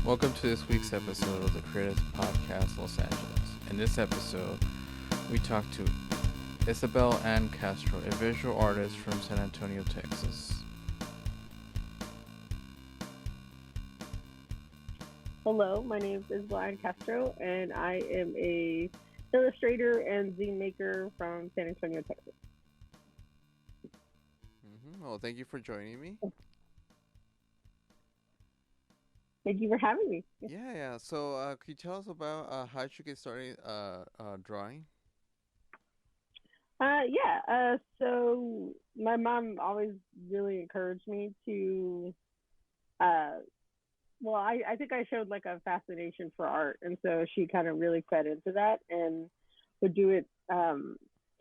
Welcome to this week's episode of the Curated Podcast Los Angeles. In this episode, we talk to Isabel Ann Castro, a visual artist from San Antonio, Texas. Hello, my name is Isabel Ann Castro, and I am a illustrator and zine maker from San Antonio, Texas. Well, thank you for joining me. Thank you for having me. Yeah. So, could you tell us about how did you get started drawing? So my mom always really encouraged me to, I think I showed like a fascination for art. And so she kind of really fed into that and would do it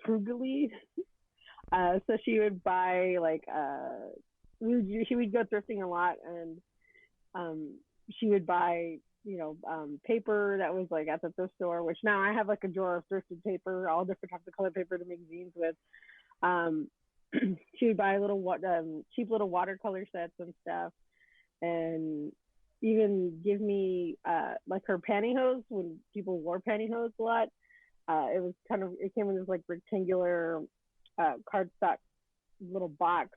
frugally. So she would buy she would go thrifting a lot, and she would buy paper that was like at the thrift store, which now I have like a drawer of thrifted paper, all different types of color paper to make zines with. She would buy cheap little watercolor sets and stuff, and even give me like her pantyhose when people wore pantyhose a lot. It came in this like rectangular cardstock little box,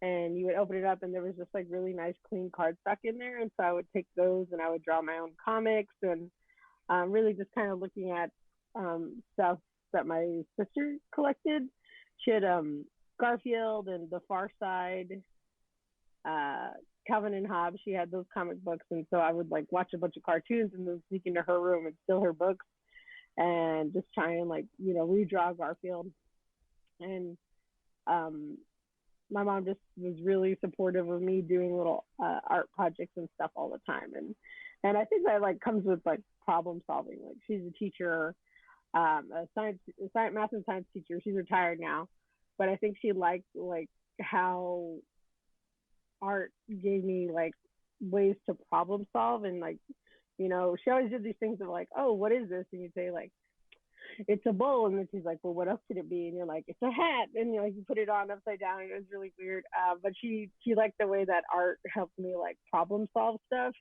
and you would open it up and there was just like really nice clean cardstock in there. And so I would take those and I would draw my own comics, and really just kind of looking at stuff that my sister collected. She had Garfield and The Far Side, Calvin and Hobbes. She had those comic books, and so I would like watch a bunch of cartoons and then sneak into her room and steal her books and just try and redraw Garfield. And my mom just was really supportive of me doing little art projects and stuff all the time, and I think that like comes with like problem solving. Like she's a teacher, a math and science teacher. She's retired now, but I think she liked like how art gave me like ways to problem solve. And she always did these things of like, oh, what is this? And you'd say like, it's a bowl, and then she's like, well, what else could it be? And you're like, it's a hat, and you put it on upside down, and it was really weird. But she liked the way that art helped me like problem solve stuff,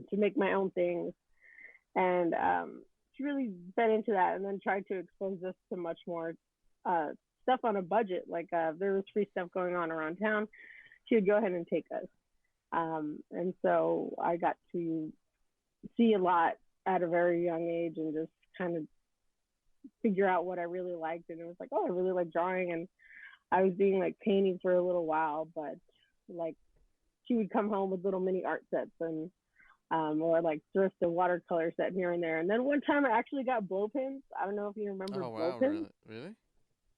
to make my own things. And she really fed into that, and then tried to expose us to much more stuff on a budget. Like there was free stuff going on around town. She would go ahead and take us, and so I got to see a lot at a very young age, and just kind of figure out what I really liked. And it was like, oh, I really like drawing. And I was doing like painting for a little while, but like she would come home with little mini art sets, and or like thrift a watercolor set here and there. And then one time I actually got blow pins. I don't know if you remember blow pins. Really?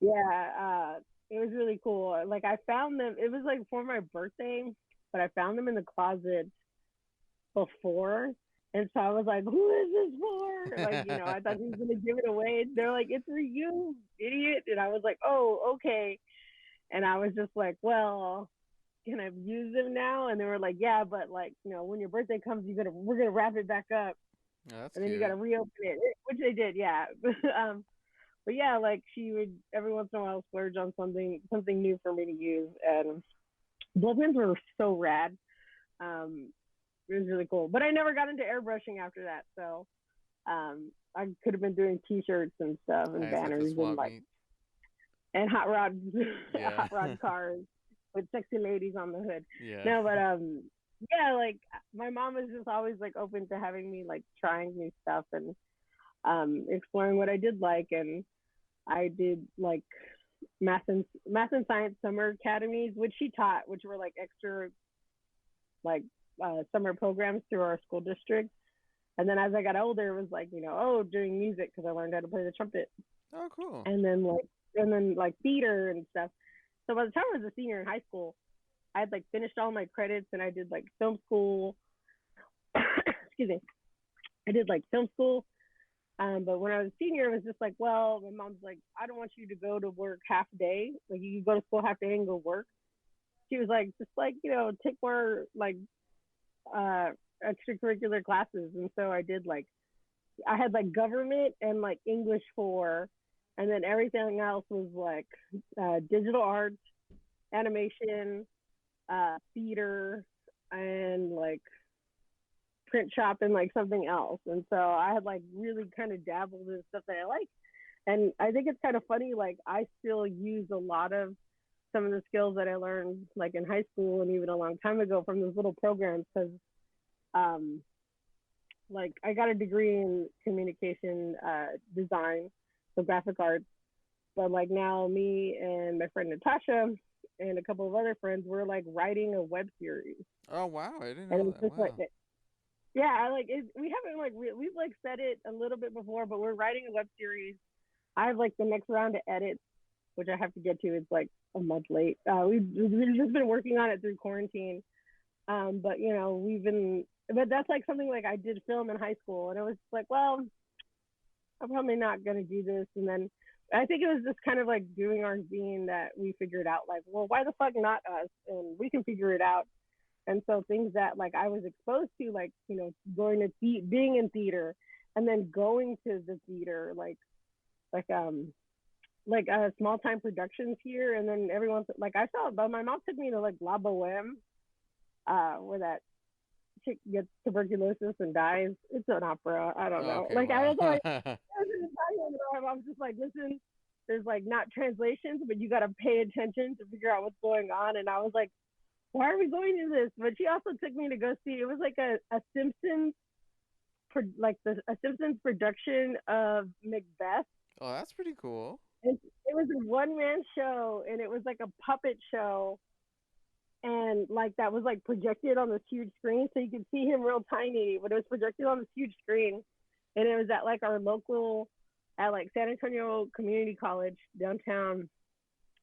Yeah, it was really cool. Like I found them, it was like for my birthday, but I found them in the closet before. And so I was like, who is this for? Like, I thought he was going to give it away. They're like, it's for you, idiot. And I was like, oh, okay. And I was just like, well, can I use them now? And they were like, yeah, but like, when your birthday comes, we're going to wrap it back up. Oh, that's and then cute. You got to reopen it, which they did, yeah. But yeah, like she would every once in a while splurge on something new for me to use. And blow pins were so rad. It was really cool, but I never got into airbrushing after that. So I could have been doing T-shirts and stuff, and banners, and hot rods, hot rod cars with sexy ladies on the hood. Yeah. No, but like my mom was just always like open to having me like trying new stuff and exploring what I did like. And I did like math and science summer academies, which she taught, which were like extra like summer programs through our school district. And then as I got older, it was like, doing music, because I learned how to play the trumpet. Oh, cool. And then like theater and stuff. So by the time I was a senior in high school, I had like finished all my credits, and I did like film school. Excuse me. I did like film school. But when I was a senior, it was just like, well, my mom's like, I don't want you to go to work half day. Like you can go to school half day and go work. She was like, just like, take more like extracurricular classes. And so I had like government and like English 4, and then everything else was like digital arts, animation, theater, and like print shop and like something else. And so I had like really kind of dabbled in stuff that I like. And I think it's kind of funny, like I still use a lot of some of the skills that I learned like in high school and even a long time ago from those little programs, because um like I got a degree in communication design, so graphic arts. But like now me and my friend Natasha and a couple of other friends, we're like writing a web series. Oh wow, I didn't And know it's that. just like, Wow. yeah, I like it, we haven't like we've like said it a little bit before, but we're writing a web series. I have like the next round of edits, which I have to get to. It's like a month late. We've just been working on it through quarantine. But you know, but that's like something like I did film in high school, and it was like, well, I'm probably not gonna do this. And then I think it was just kind of like doing our zine that we figured out, like, well, why the fuck not us? And we can figure it out. And so things that like I was exposed to, like, you know, going to being in theater, and then going to the theater, like small time productions here, and then everyone's like I saw, but my mom took me to like La Boheme, where that chick gets tuberculosis and dies. It's an opera. I don't know. Okay, Like I wow. was like, I was just like, listen, there's like not translations, but you got to pay attention to figure out what's going on. And I was like, why are we going to this? But she also took me to go see. It was like a Simpsons, a Simpsons production of Macbeth. Oh, that's pretty cool. It was a one man show, and it was like a puppet show, and like that was like projected on this huge screen, so you could see him real tiny, but it was projected on this huge screen, and it was at like our local, at like San Antonio Community College downtown,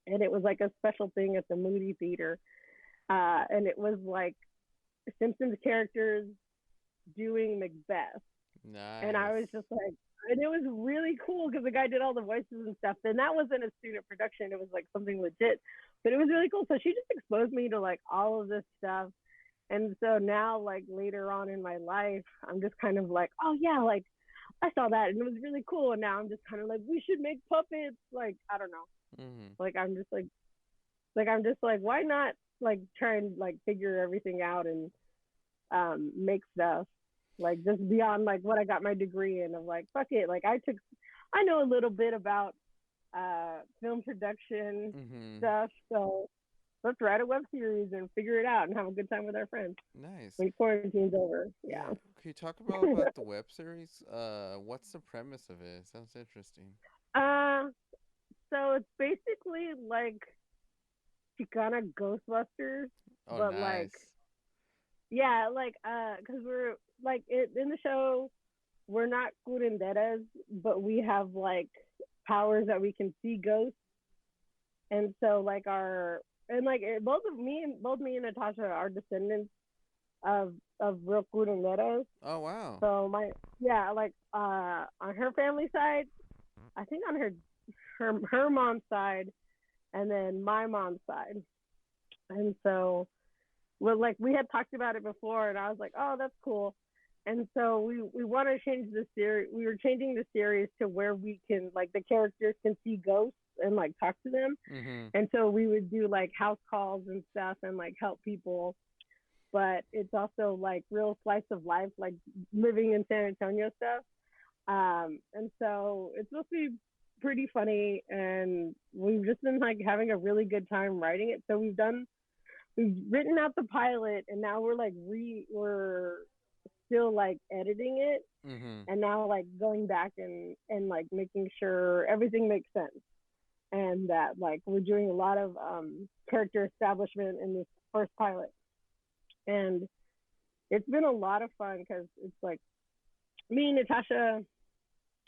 and it was like a special thing at the Moody Theater, and it was like Simpsons characters doing Macbeth. And I was Nice. just like, and it was really cool because the guy did all the voices and stuff. And that wasn't a student production; it was like something legit. But it was really cool. So she just exposed me to like all of this stuff. And so now, like later on in my life, I'm just kind of like, oh yeah, like I saw that and it was really cool. And now I'm just kind of like, we should make puppets. Like I don't know. Mhm. Like I'm just like, why not like try and like figure everything out and make stuff like just beyond like what I got my degree in, of like fuck it, like I know a little bit about film production Mhm. stuff, so let's write a web series and figure it out and have a good time with our friends Nice. when quarantine's over. Yeah. Yeah. Can you talk about the web series? What's the premise of it? Sounds interesting. uh so it's basically like Chicana Ghostbusters, Oh, but like nice. yeah, like because we're like in the show, we're not curanderas, but we have like powers that we can see ghosts. And so like our and like both me and Natasha are descendants of real curanderas. Oh, wow. So my yeah, like on her family side, I think on her mom's side, and then my mom's side. And so well, like we had talked about it before, and I was like, oh, that's cool. And so we want to change the series. We were changing the series to where we can like the characters can see ghosts and like talk to them. Mhm. And so we would do like house calls and stuff and like help people. But it's also like real slice of life, like living in San Antonio stuff. And so it's supposed to be pretty funny, and we've just been like having a really good time writing it. So we've written out the pilot, and now we're still like editing it, Mhm. and now like going back and like making sure everything makes sense, and that like we're doing a lot of character establishment in this first pilot. And it's been a lot of fun because it's like me and Natasha,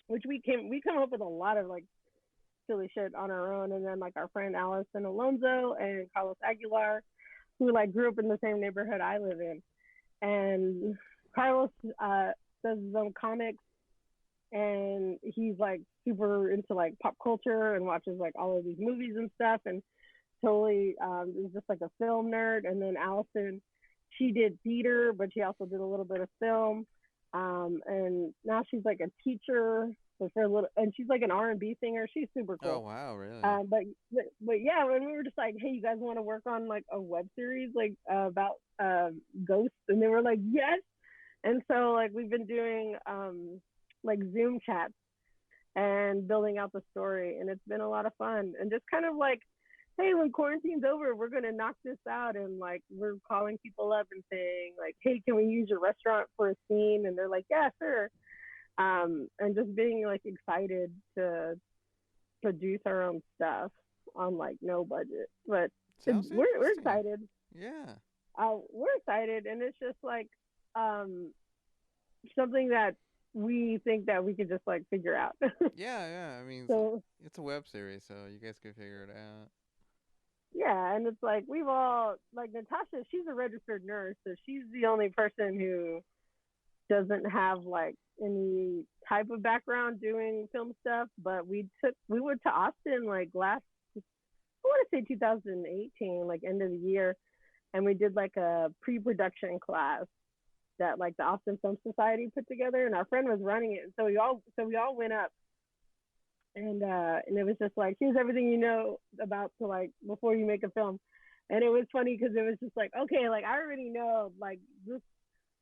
which we come up with a lot of like silly shit on our own, and then like our friend Allison Alonso and Carlos Aguilar, who like grew up in the same neighborhood I live in. And Carlos does his own comics, and he's like super into like pop culture and watches like all of these movies and stuff, and totally is just like a film nerd. And then Allison, she did theater, but she also did a little bit of film. And now she's like a teacher. So for a little, and she's like an R&B singer. She's super Oh, cool. wow, really? But yeah, when we were just like, hey, you guys want to work on like a web series like about ghosts, and they were like, yes. And so like we've been doing like Zoom chats and building out the story, and it's been a lot of fun. And just kind of like, hey, when quarantine's over, we're gonna knock this out, and like we're calling people up and saying like, hey, can we use your restaurant for a scene? And they're like, yeah, sure. And just being like excited to produce our own stuff on like no budget, but Sounds we're interesting. excited. Yeah. We're excited, and it's just like um, something that we think that we could just like figure out. Yeah, yeah. I mean, So it's a web series, so you guys can figure it out. yeah, and it's like we've all like Natasha. She's a registered nurse, so she's the only person who doesn't have like any type of background doing film stuff. But we went to Austin like last, I want to say 2018, like end of the year, and we did like a pre-production class that like the Austin Film Society put together, and our friend was running it, and so we all went up, and it was just like, here's everything you know about to like before you make a film. And it was funny because it was just like, okay, like I already know like this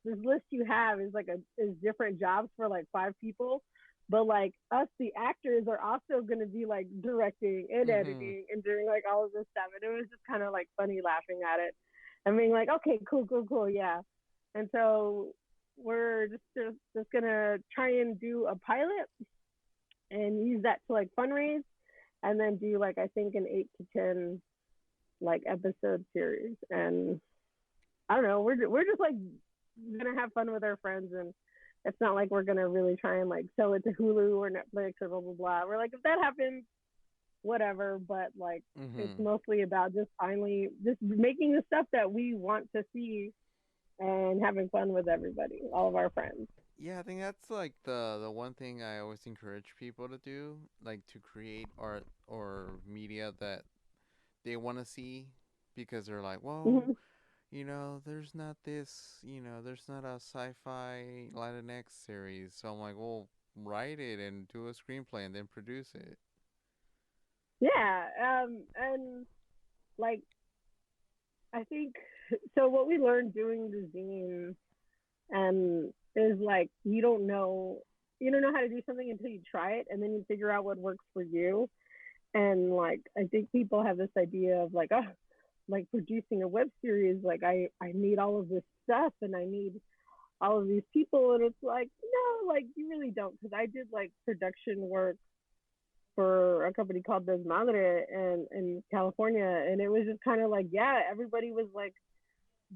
list you have is like is different jobs for like 5 people, but like us the actors are also going to be like directing and Mm-hmm. editing and doing like all of this stuff. And it was just kind of like funny laughing at it and being like, okay, cool, cool, cool, yeah. And so we're just gonna try and do a pilot and use that to like fundraise, and then do like I think an 8 to 10 like episode series. And I don't know, we're just like gonna have fun with our friends, and it's not like we're gonna really try and like sell it to Hulu or Netflix or blah blah blah. We're like, if that happens, whatever. But like it's Mm-hmm. mostly about just finally just making the stuff that we want to see and having fun with everybody, all of our friends. Yeah, I think that's like the one thing I always encourage people to do, like to create art or media that they want to see, because they're like, well, Mm-hmm. there's not this, there's not a sci-fi Latinx series. So I'm like, well, write it and do a screenplay and then produce it. Yeah, and like I think so. What we learned doing the zine is like you don't know how to do something until you try it, and then you figure out what works for you. And like I think people have this idea of like, oh, like producing a web series, like I need all of this stuff and I need all of these people, and it's like no, like you really don't, because I did like production work for a company called Desmadre and in California, and it was just kind of like, yeah, everybody was like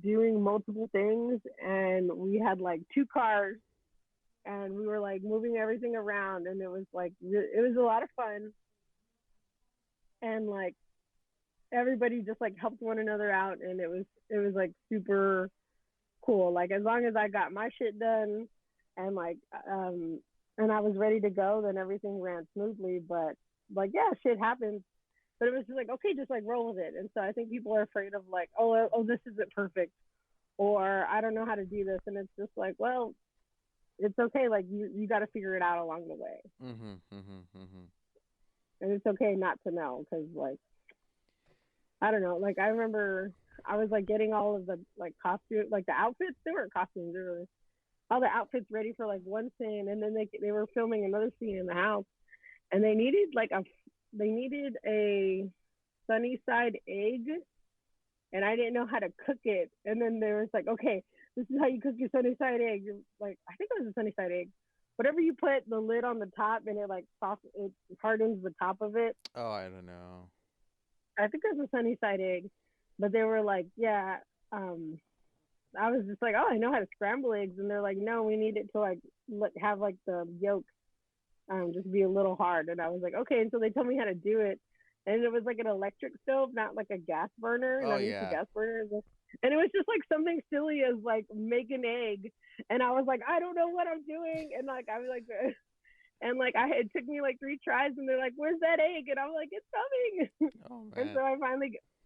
doing multiple things, and we had like 2 cars, and we were like moving everything around, and it was like it was a lot of fun, and like everybody just like helped one another out, and it was like super cool. Like as long as I got my shit done and like um and I was ready to go, then everything ran smoothly. But like yeah, shit happens. But it was just like, okay, just like roll with it. And so I think people are afraid of like, oh, this isn't perfect, or I don't know how to do this. And it's just like, well, it's okay. Like you got to figure it out along the way, Mm-hmm. Mm-hmm. Mm-hmm. and it's okay not to know, because like I don't know. Like I remember I was like getting all of the like costume, like the outfits. They weren't costumes. They were all the outfits ready for like one scene, and then they were filming another scene in the house, and they needed a sunny side egg, and I didn't know how to cook it. And then there was like, okay, this is how you cook your sunny side egg. You're like, I think it was a sunny side egg. Whatever you put the lid on the top, and it like it hardens the top of it. Oh, I don't know. I think it was a sunny side egg, but they were like, yeah. Um, I was just like, oh, I know how to scramble eggs, and they're like, no, we need it to like have like the yolk just be a little hard. And I was like, okay. And so they told me how to do it, and it was like an electric stove, not like a gas burner. And Oh I'm used to yeah. gas burners, and it was just like something silly as like make an egg, and I was like, I don't know what I'm doing, and like I was like. And like it took me like 3 tries, and they're like, "Where's that egg?" And I'm like, "It's coming." Oh And man. so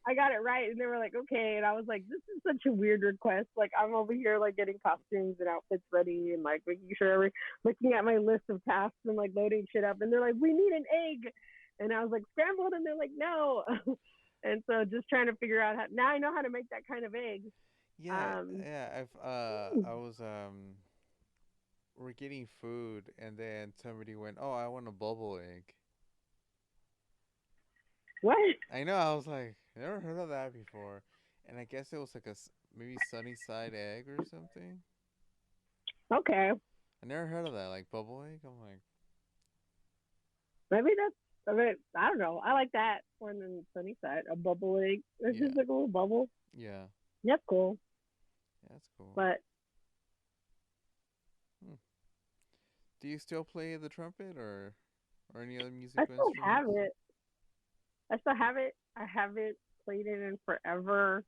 I got it right, and they were like, "Okay." And I was like, "This is such a weird request. Like I'm over here like getting costumes and outfits ready, and like making sure looking at my list of tasks and like loading shit up." And they're like, "We need an egg," and I was like, "Scrambled," and they're like, "No." And so just trying to figure out now I know how to make that kind of egg. Yeah, Um, yeah. I was were getting food, and then somebody went, "Oh, I want a bubble egg." What? I know. I was like, never heard of that before, and I guess it was like maybe sunny side egg or something. Okay. I never heard of that, like bubble egg. I'm like, Maybe that's. I mean, I don't know. I like that more than sunny side. A bubble egg. It's yeah, just like a little bubble. yeah, That's cool. yeah, that's cool. But Hmm. Do you still play the trumpet or any other I musical still have instruments? it. I still have it. I haven't played it in forever.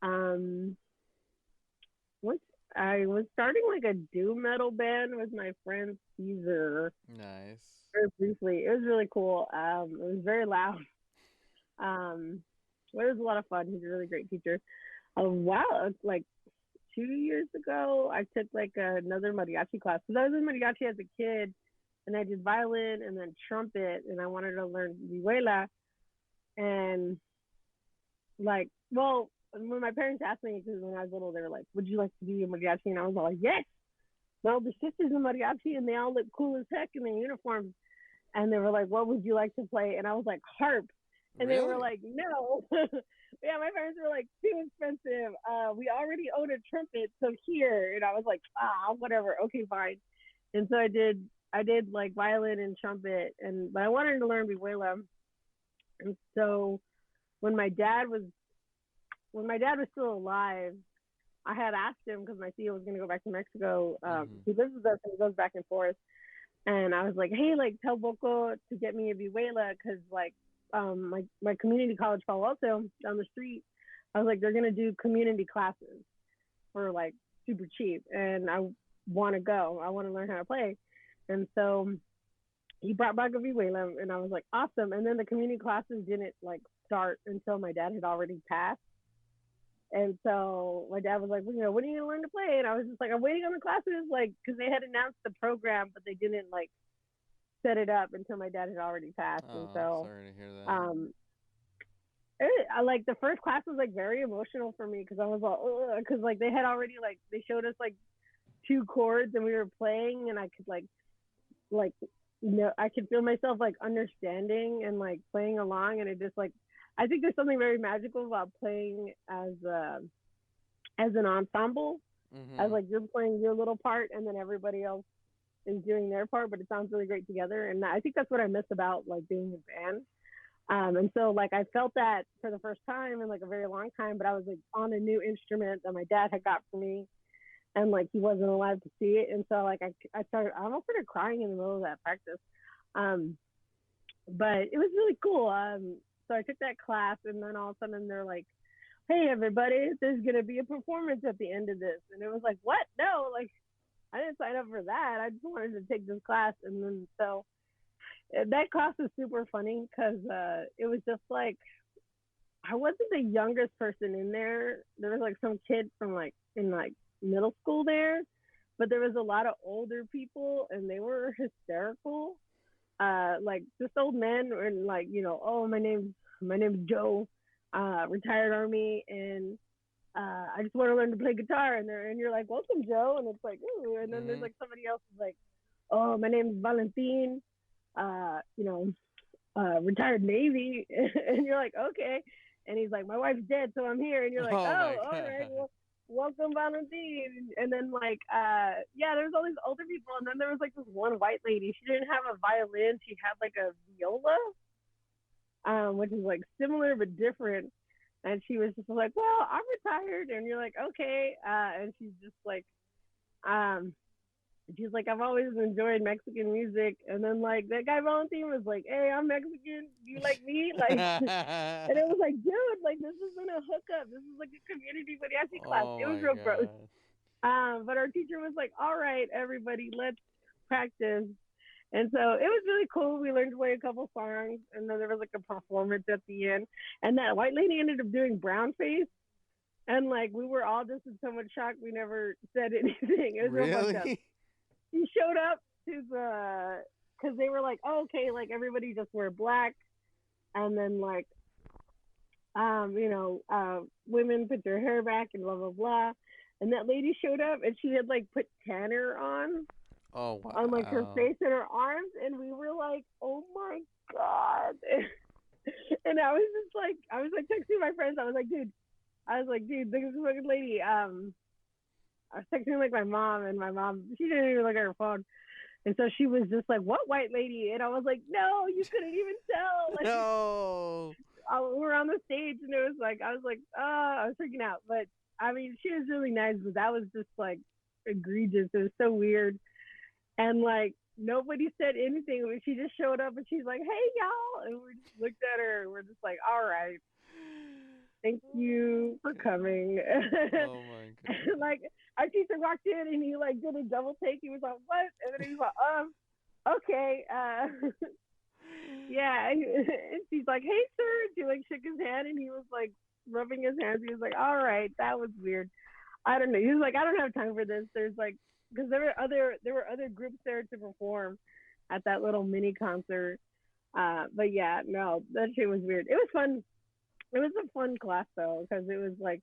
Um, once I was starting like a doom metal band with my friend Caesar. Nice. Very briefly, it was really cool. It was very loud. Um, but it was a lot of fun. He's a really great teacher. A while, like 2 years ago, I took like another mariachi class because I was in mariachi as a kid, and I did violin and then trumpet, and I wanted to learn vihuela. And like, well, when my parents asked me, because when I was little, they were like, "Would you like to be a mariachi?" And I was all like, "Yes." Well, the sisters in mariachi, and they all look cool as heck in their uniforms. And they were like, "What would you like to play?" And I was like, "Harp." And they were Really? like, "No." Yeah, my parents were like, "Too expensive. We already own a trumpet, so here." And I was like, whatever. Okay, fine. And so I did like violin and trumpet, and but I wanted to learn vihuela. And so when my dad was when my dad was still alive, I had asked him because my CEO was going to go back to Mexico. Mm-hmm. He lives with us and he goes back and forth. And I was like, "Hey, like tell Boko to get me a vihuela because like my community college Palo Alto down the street, I was like they're gonna do community classes for like super cheap, and I want to go. I want to learn how to play." And so he brought back a vihuela, and I was like, "Awesome!" And then the community classes didn't like start until my dad had already passed. And so my dad was like, "Well, when are you gonna learn to play?" And I was just like, "I'm waiting on the classes, like, because they had announced the program, but they didn't like set it up until my dad had already passed." And Oh, so, sorry to hear that. um, I like the first class was like very emotional for me because I was like, because like they had already like they showed us like two chords and we were playing and I could like I could feel myself like understanding and like playing along and it just like I think there's something very magical about playing as an ensemble as Mm-hmm. like you're playing your little part and then everybody else is doing their part, but it sounds really great together. And I think that's what I miss about like being a band. And so like I felt that for the first time in like a very long time, but I was like on a new instrument that my dad had got for me and like he wasn't allowed to see it. And so like I almost started crying in the middle of that practice. Um, but it was really cool. So I took that class and then all of a sudden they're like, "Hey everybody, there's gonna be a performance at the end of this." And it was like, "What? No, like I didn't sign up for that. I just wanted to take this class." And then so that class was super funny because it was just like I wasn't the youngest person in there. There was like some kid from like in like middle school there, but there was a lot of older people and they were hysterical. Like just old men and like oh my name's Joe, retired army, and I just want to learn to play guitar. And you're like, "Welcome, Joe," and it's like, "Ooh," and then there's Mm-hmm. like somebody else is like, "Oh, my name's Valentin, uh, you know, retired Navy," and you're like, "Okay," and he's like, "My wife's dead, so I'm here," and you're like, Oh "Oh, my all right, god. well, welcome, Valentin." And then like, yeah, there was all these older people, and then there was like this one white lady. She didn't have a violin; she had like a viola, which is like similar but different. And she was just like, "Well, I'm retired," and you're like, "Okay," and she's just like, um, she's like, "I've always enjoyed Mexican music," and then like that guy Valentin was like, "Hey, I'm Mexican. Do you like me?" Like, and it was like, dude, like this isn't a hookup. This is like a community mariachi class. Oh It was my real gross. god. But our teacher was like, "All right, everybody, let's practice." And so it was really cool. We learned to play a couple songs, and then there was like a performance at the end. And that white lady ended up doing brown face, and like we were all just in so much shock we never said anything. It was real fucked up. Really? He showed up to the because they were like, "Oh, okay, like everybody just wear black," and then like women put their hair back and blah blah blah. And that lady showed up and she had like put tanner on Oh on like her wow. face and her arms, and we were like, "Oh my god!" And I was like texting my friends. I was like, "Dude, this fucking lady." I was texting like my mom, and my mom she didn't even look at her phone, and so she was just like, "What white lady?" And I was like, "No, you couldn't even tell." Like No. we were on the stage, and it was like I was like, "Oh," I was freaking out. But I mean, she was really nice, but that was just like egregious. It was so weird. And like nobody said anything. She just showed up and she's like, "Hey y'all," and we just looked at her and we're just like, "All right, thank Oh you for my god. coming." Oh my And god. like our teacher walked in and he like did a double take. He was like, "What?" And then he was like, "Okay, yeah." And she's like, "Hey sir," and she like shook his hand and he was like rubbing his hands. He was like, "All right, that was weird." I don't know. He was like, "I don't have time for this." There's like, because there were other groups there to perform at that little mini concert. But yeah, no, that shit was weird. It was fun. It was a fun class though, because it was like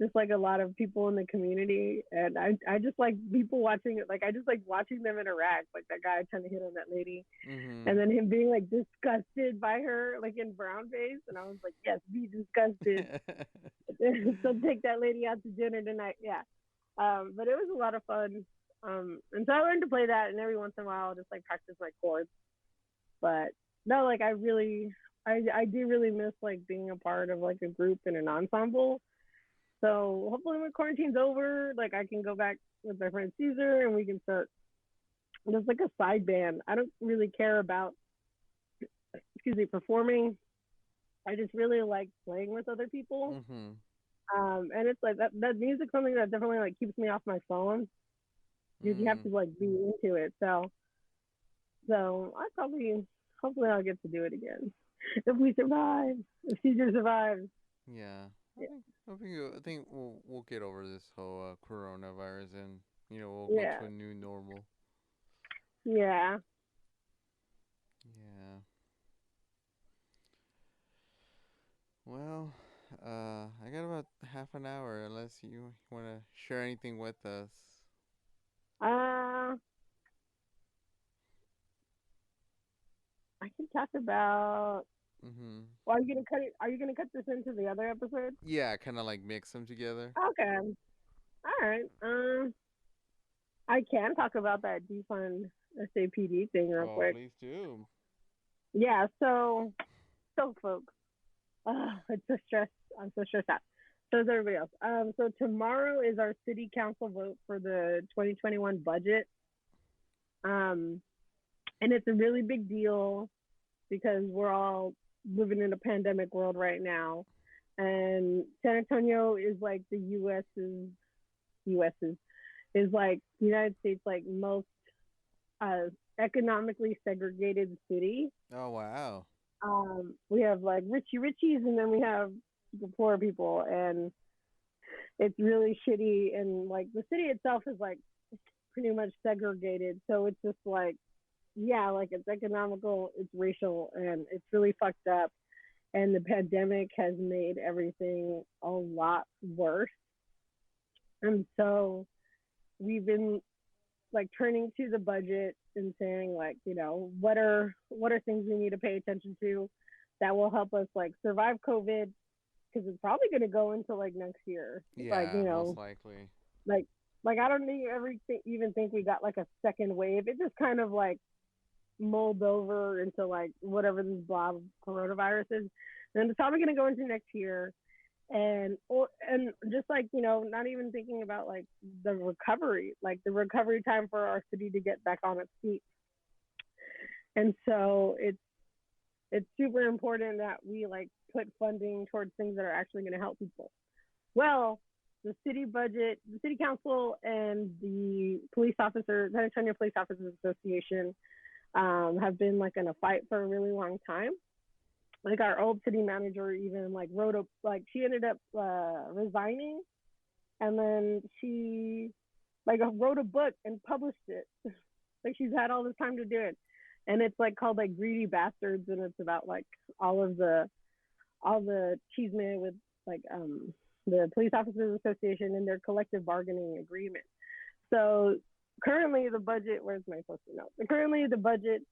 just like a lot of people in the community, and I just like people watching it. Like I just like watching them interact. Like that guy trying to hit on that lady, and Mhm. then him being like disgusted by her, like in brown face, and I was like, yes, be disgusted. So take that lady out to dinner tonight. Yeah. But it was a lot of fun. And so I learned to play that, and every once in a while, I'll just like practice my chords. But no, like I do really miss like being a part of like a group and an ensemble. So hopefully when quarantine's over, like I can go back with my friend Caesar and we can start just like a side band. I don't really care about, excuse me, performing. I just really like playing with other people. Mhm. And it's like that music's something that definitely like keeps me off my phone because you have Mm. to like be into it. So I probably hopefully I'll get to do it again if we survive. If Caesar survives. Yeah. Yeah. I think we'll get over this whole coronavirus, and we'll go Yeah. to a new normal. Yeah. Yeah. Well, I got about half an hour unless you want to share anything with us. Uh I can talk about Mhm. well, are you gonna cut it are you gonna cut this into the other episode? Yeah, kind of like mix them together. Okay. All right. I can talk about that defund SAPD thing real Oh, quick. please do. Yeah, so folks. It's so stressed. I'm so stressed out. So is everybody else. So tomorrow is our city council vote for the 2021 budget. Um, and it's a really big deal because we're all living in a pandemic world right now. And San Antonio is like the US's is like the United States like most uh, economically segregated city. Oh wow. We have like richies, and then we have the poor people, and it's really shitty. And like the city itself is like pretty much segregated, so it's just like yeah, like it's economical, it's racial, and it's really fucked up. And the pandemic has made everything a lot worse. And so we've been like turning to the budget and saying like, what are things we need to pay attention to that will help us like survive COVID because it's probably going to go into like next year. Like, Yeah, most likely. like I don't even think we got like a second wave. It just kind of like mold over into like whatever this blob coronavirus is. And it's probably going to go into next year. And just like not even thinking about like the recovery time for our city to get back on its feet. And so it's super important that we like put funding towards things that are actually going to help people. Well, the city budget, the city council, and the San Antonio Police Officers Association have been like in a fight for a really long time. Like our old city manager even like she ended up resigning, and then she like wrote a book and published it. Like she's had all this time to do it, and it's like called like Greedy Bastards, and it's about like all of the cheeseman with like the Police Officers Association and their collective bargaining agreement. So currently the budget, where's my post-it note? Currently the budget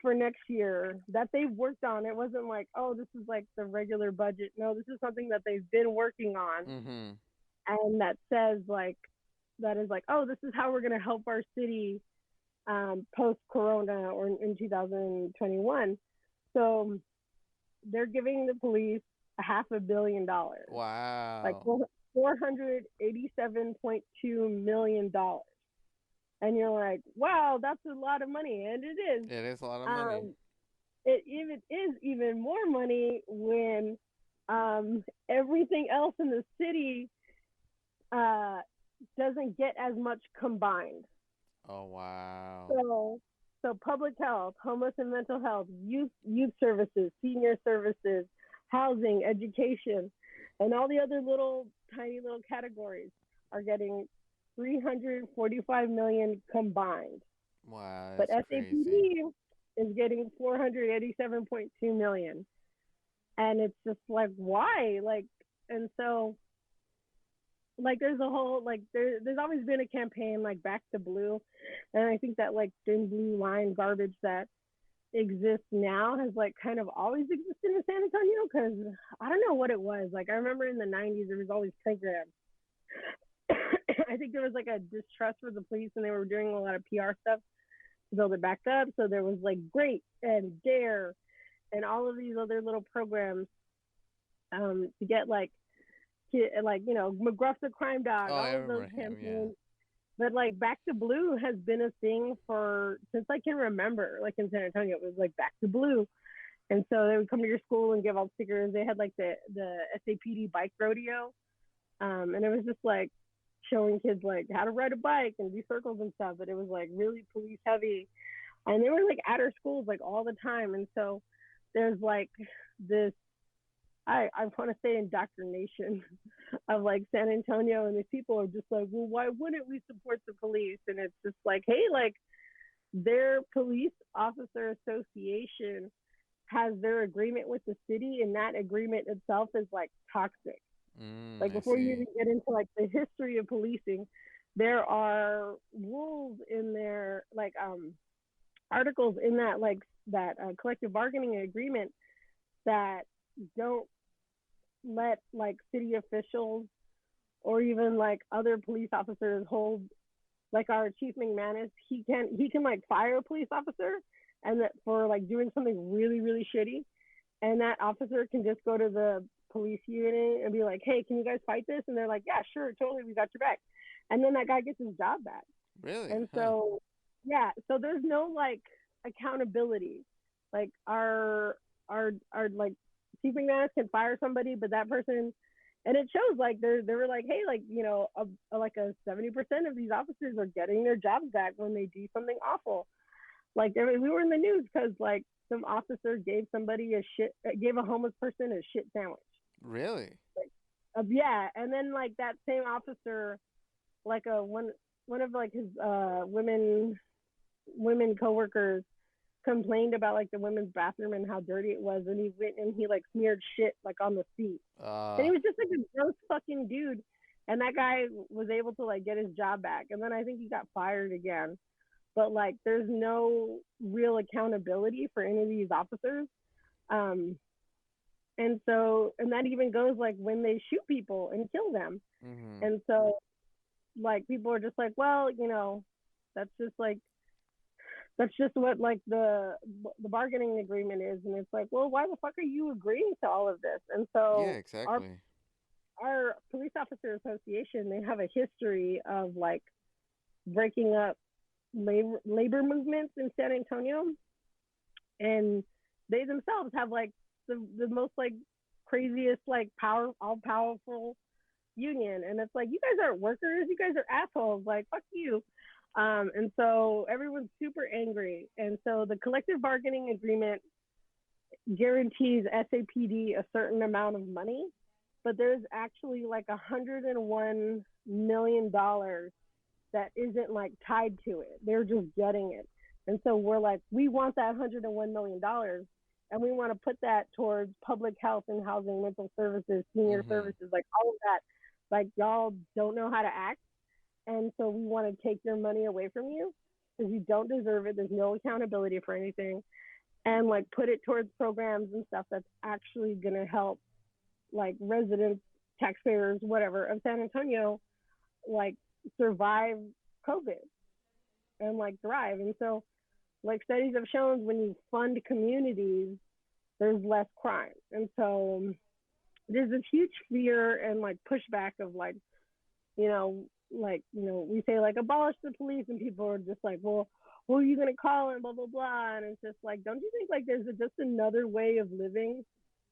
for next year that they've worked on, it wasn't like, oh, this is like the regular budget. No, this is something that they've been working on, Mm-hmm. and that says like, that is like, oh, this is how we're going to help our city post corona or in 2021. So they're giving the police a $500 million, like Wow. $487.2 million. And you're like, wow, that's a lot of money, and it is. It is a lot of money. Um, it even is even more money when everything else in the city uh, doesn't get as much combined. Oh, wow. So public health, homeless and mental health, youth services, senior services, housing, education, and all the other little tiny little categories are getting 345 million combined. Wow, But that's crazy. SAPD is getting 487.2 million. And it's just like, why? Like, and so like there's a whole like there's always been a campaign like back to blue, and I think that like thin blue line garbage that exists now has like kind of always existed in San Antonio, because I don't know what it was. Like I remember in the 90s there was always programs. I think there was like a distrust for the police, and they were doing a lot of PR stuff to build it back up. So there was like Great and Dare and all of these other little programs to get like McGruff's a crime dog, Oh, I all of those remember him, yeah. campaigns. But like Back to Blue has been a thing for since I can remember. Like in San Antonio, it was like Back to Blue, and so they would come to your school and give out stickers. They had like the SAPD bike rodeo, and it was just like showing kids like how to ride a bike and do circles and stuff. But it was like really police heavy, and they were like at our schools like all the time. And so there's like this, I want to say, indoctrination of like San Antonio, and these people are just like, well, why wouldn't we support the police? And it's just like, hey, like their police officer association has their agreement with the city, and that agreement itself is like toxic. Like I before you see. even get into like the history of policing, there are rules in there, like articles in that like that collective bargaining agreement that don't let like city officials or even like other police officers hold, like our chief McManus, he can like fire a police officer, and that for like doing something really really shitty, and that officer can just go to the police unit and be like, hey, can you guys fight this? And they're like, yeah, sure, totally, we got your back. And then that guy gets his job back. Really? And Huh. so yeah, so there's no like accountability. Like our like chief McManus can fire somebody, but that person, and it shows like they were like, hey, like like a 70% of these officers are getting their jobs back when they do something awful. Like we were in the news because like some officer gave a homeless person a shit sandwich. Really? Like, yeah, and then like that same officer, like one of like his women coworkers complained about like the women's bathroom and how dirty it was, and he went and he like smeared shit like on the seat, and Uh, he was just like a gross fucking dude. And that guy was able to like get his job back, and then I think he got fired again. But like there's no real accountability for any of these officers. um and that even goes like when they shoot people and kill them. mm-hmm. And so like people are just like, well, that's just like that's just what like the bargaining agreement is. And it's like, well, why the fuck are you agreeing to all of this? And Yeah, so exactly. our police officer association, they have a history of like breaking up labor movements in San Antonio, and they themselves have like the most like craziest like all powerful union. And it's like, you guys aren't workers, you guys are assholes, like fuck you. And so everyone's super angry, and so the collective bargaining agreement guarantees SAPD a certain amount of money, but there's actually like $101 million that isn't like tied to it. They're just getting it. And so we're like, we want that $101 million, and we want to put that towards public health and housing, mental services, senior Mm-hmm. services, like all of that. Like y'all don't know how to act, and so we want to take your money away from you because you don't deserve it. There's no accountability for anything, and like put it towards programs and stuff that's actually gonna help like residents, taxpayers, whatever of San Antonio, like survive COVID and like thrive. And so, like studies have shown, when you fund communities, there's less crime. And so there's a huge fear and like pushback of like, we say like abolish the police, and people are just like, well, who are you gonna call and blah blah blah, and it's just like, don't you think like there's just another way of living,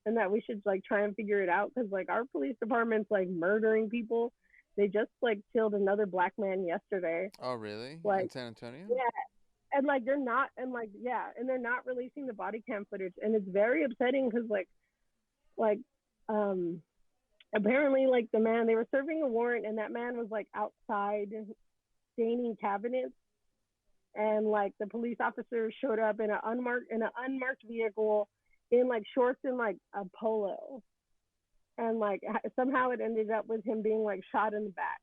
and that we should like try and figure it out? Because like our police department's like murdering people. They just like killed another black man yesterday. Oh, really? In Like, San Antonio? yeah, and like they're not, and like yeah, and they're not releasing the body cam footage, and it's very upsetting because like um apparently like the man, they were serving a warrant, and that man was like outside staining cabinets, and like the police officer showed up in an unmarked vehicle in like shorts and like a polo, and like somehow it ended up with him being like shot in the back,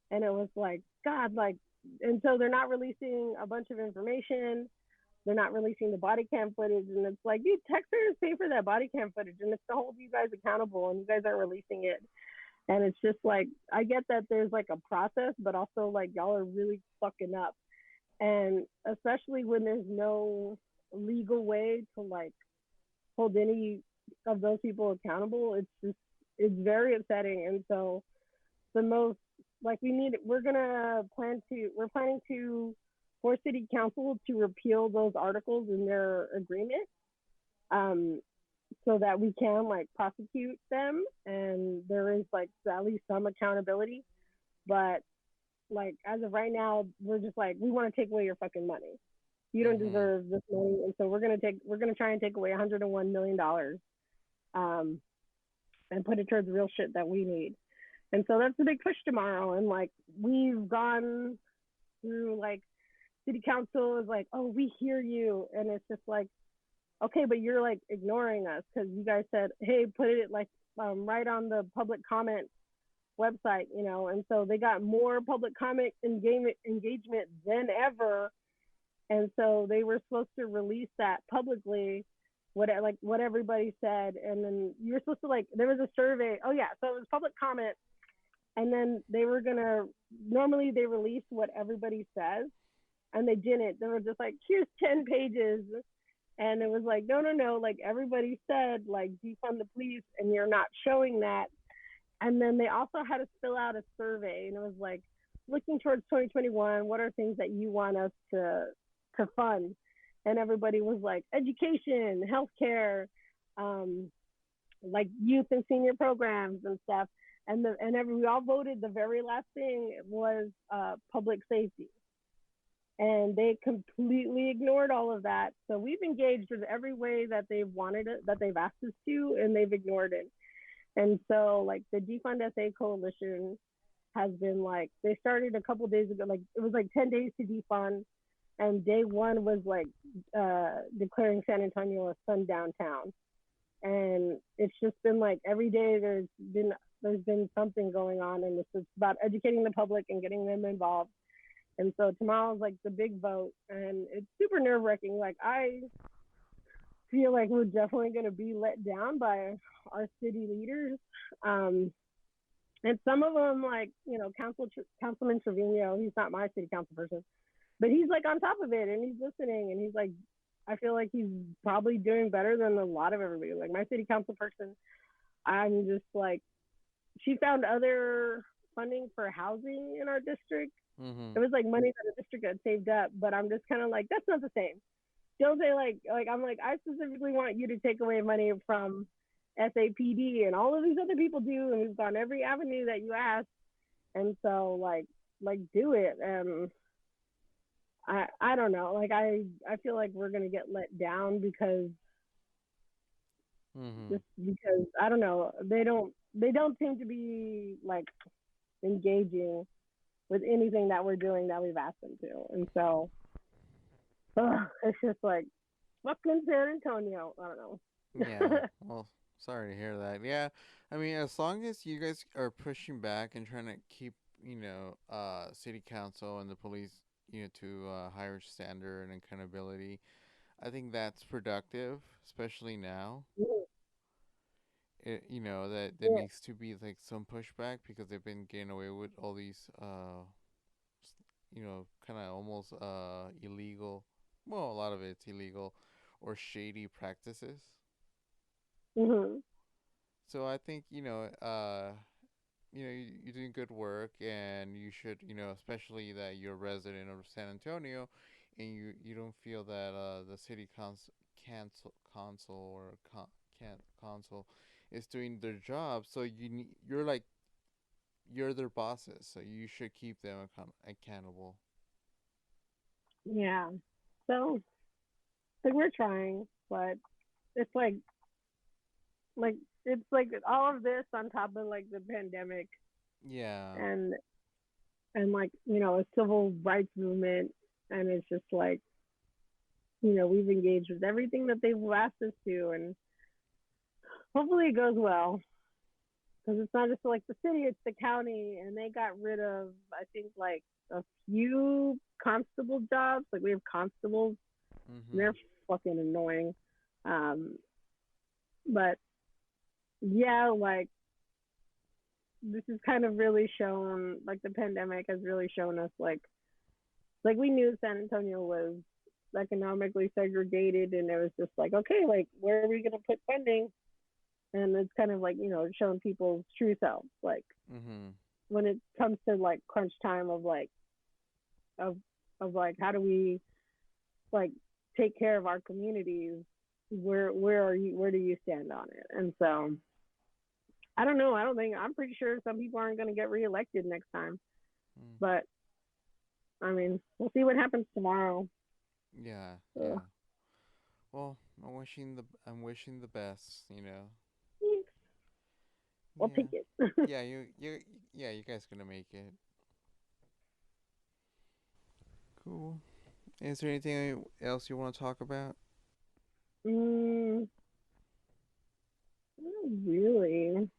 and it was like, god, like, and so they're not releasing a bunch of information. They're not releasing the body cam footage, and it's like, dude, taxpayers pay for that body cam footage, and it's to hold you guys accountable, and you guys aren't releasing it. And it's just like, I get that there's like a process, but also like y'all are really fucking up. And especially when there's no legal way to like hold any of those people accountable, it's very upsetting. And so the most, like, we're planning to force city council to repeal those articles in their agreement, um, so that we can like prosecute them, and there is like at least some accountability. But like as of right now, we're just like, we want to take away your fucking money. You don't Mm-hmm. deserve this money, and so we're gonna try and take away $101 million, um, and put it towards real shit that we need. And so that's the big push tomorrow. And like we've gone through, like, city council is like, oh, we hear you, and it's just like, okay, but you're like ignoring us because you guys said, hey, put it like right on the public comment website, and so they got more public comment engagement than ever. And so they were supposed to release that publicly, what everybody said, and then you were supposed to, like, there was a survey. Oh yeah, so it was public comment, and then they were gonna, normally they release what everybody says, and they didn't. They were just like, here's 10 pages, and it was like, no, no, no, like everybody said, like, defund the police, and you're not showing that. And then they also had to fill out a survey, and it was like, looking towards 2021, what are things that you want us to fund? And everybody was like, education, healthcare, um, like youth and senior programs and stuff. We all voted. The very last thing was public safety, and they completely ignored all of that. So we've engaged in every way that they've wanted it, that they've asked us to, and they've ignored it. And so, like, the Defund SA Coalition has been like, they started a couple days ago, like it was like 10 days to defund, and day one was like declaring San Antonio a sundown town. And it's just been like every day there's been something going on, and it's about educating the public and getting them involved. And so tomorrow's like the big vote, and it's super nerve wracking. Like, I feel like we're definitely going to be let down by our city leaders. Um, and some of them, like, Councilman Trevino, he's not my city council person, but he's like on top of it, and he's listening, and he's like, I feel like he's probably doing better than a lot of everybody. Like, my city council person, I'm just like, she found other funding for housing in our district. Mm-hmm. It was like money that the district had saved up, but I'm just kind of like, that's not the same. Don't say like I'm like, I specifically want you to take away money from SAPD, and all of these other people do, and we've gone every avenue that you asked. And so like do it. And I don't know, like I feel like we're gonna get let down because Mm-hmm. just because I don't know, they don't seem to be like engaging with anything that we're doing that we've asked them to. And so it's just like, fucking San Antonio. I don't Yeah. know. Well, sorry to hear that. Yeah. I mean, as long as you guys are pushing back and trying to keep city council and the police, to higher standard and accountability. I think that's productive, especially now. Yeah, That there yeah. needs to be like some pushback because they've been getting away with all these, kind of almost illegal. Well, a lot of it's illegal or shady practices. Hmm. So I think you're doing good work, and you should, especially that you're a resident of San Antonio, and you don't feel that the city council or can't council is doing their job. So you're their bosses, so you should keep them accountable. Yeah. So like we're trying, but it's like it's like all of this on top of like the pandemic Yeah. and like a civil rights movement, and it's just like we've engaged with everything that they've asked us to, and hopefully it goes well because it's not just like the city, it's the county, and they got rid of I think like a few constable jobs. Like we have constables, and they're Mhm. fucking annoying. Um, but yeah, like this has kind of really shown, like the pandemic has really shown us, like we knew San Antonio was economically segregated, and it was just like, okay, like where are we gonna put funding? And it's kind of like showing people's true selves, like Mhm. when it comes to like crunch time of like of like how do we like take care of our communities? Where do you stand on it? And so I don't know. I don't think I'm pretty sure some people aren't going to get reelected next time. Mm. But I mean, we'll see what happens tomorrow. Yeah. So, Yeah. Well, I'm wishing the best. we'll Yeah. take it. Yeah. You guys gonna make it. Cool. Is there anything else you want to talk about? mm, not really.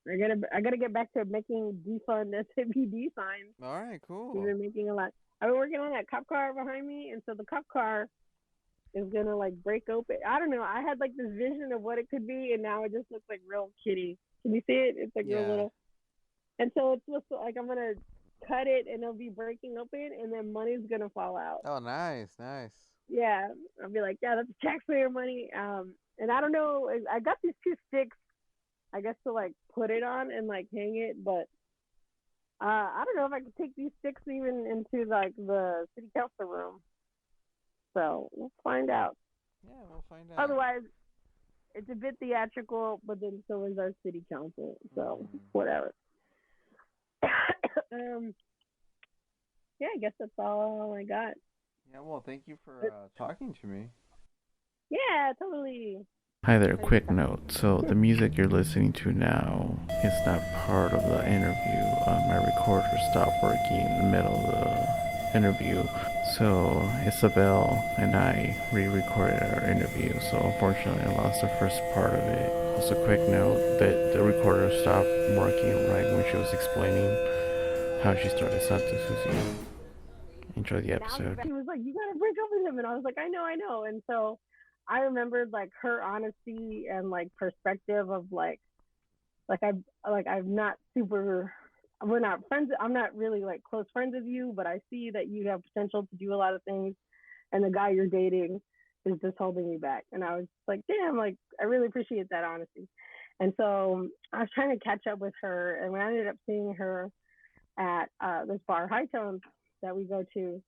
I gotta get back to making defund SAPD signs. All right. We've Cool. been making a lot. I've been working on that cop car behind me, and so the cop car is gonna like break open. I don't know. I had like this vision of what it could be, and now it just looks like real kitty. Can you see it? It's like real Yeah. little. And so it's supposed to like I'm gonna cut it, and it'll be breaking open, and then money's gonna fall out. Oh, nice. Nice. Yeah, I'll be like, yeah, that's taxpayer money. And I don't know. I got these two sticks, I guess, to like put it on and like hang it, but I don't know if I could take these sticks even into like the city council room. So we'll find out. Yeah, we'll find out. Otherwise, it's a bit theatrical, but then so is our city council. So Mhm. whatever. um, yeah, I guess that's all I got. Yeah. Well, thank you for talking to me. Yeah, totally. Hi there, quick Anytime. note. So, the music you're listening to now is not part of the interview. My recorder stopped working in the middle of the interview. So, Isabel and I re recorded our interview. So, unfortunately, I lost the first part of it. Also, quick note that the recorder stopped working right when she was explaining how she started Santa Sucia. Enjoy the Now he's episode. back. He was like, "You gotta break up with him," and I was like, I know." And so I remembered like her honesty and like perspective of I'm not super. We're not friends. I'm not really like close friends with you, but I see that you have potential to do a lot of things, and the guy you're dating is just holding you back. And I was like, damn, like I really appreciate that honesty. And so I was trying to catch up with her, and we ended up seeing her at this bar, High Tones, that we go to,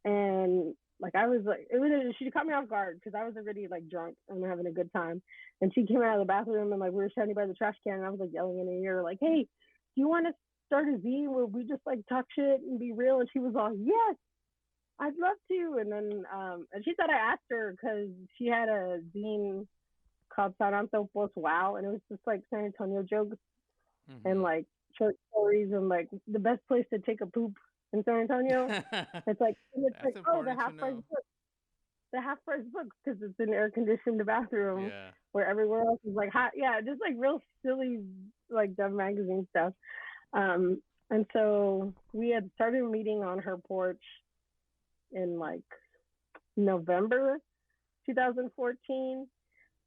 and like I was like, it was she caught me off guard because I was already like drunk and having a good time, and she came out of the bathroom and like we were standing by the trash can, and I was like yelling in her ear like, "Hey, do you want to start a zine where we just like talk shit and be real?" And she was all, "Yes, I'd love to." And then and she said I asked her because she had a zine called San Anto Wow, and it was just like San Antonio jokes and Mm-hmm. like short stories and like the best place to take a poop in San Antonio. It's like, and it's That's like, oh, important to know. the half price books because it's an air conditioned bathroom Yeah. where everywhere else is like hot. Yeah, just like real silly, like dumb magazine stuff. Um, And so we had started meeting on her porch in like November 2014.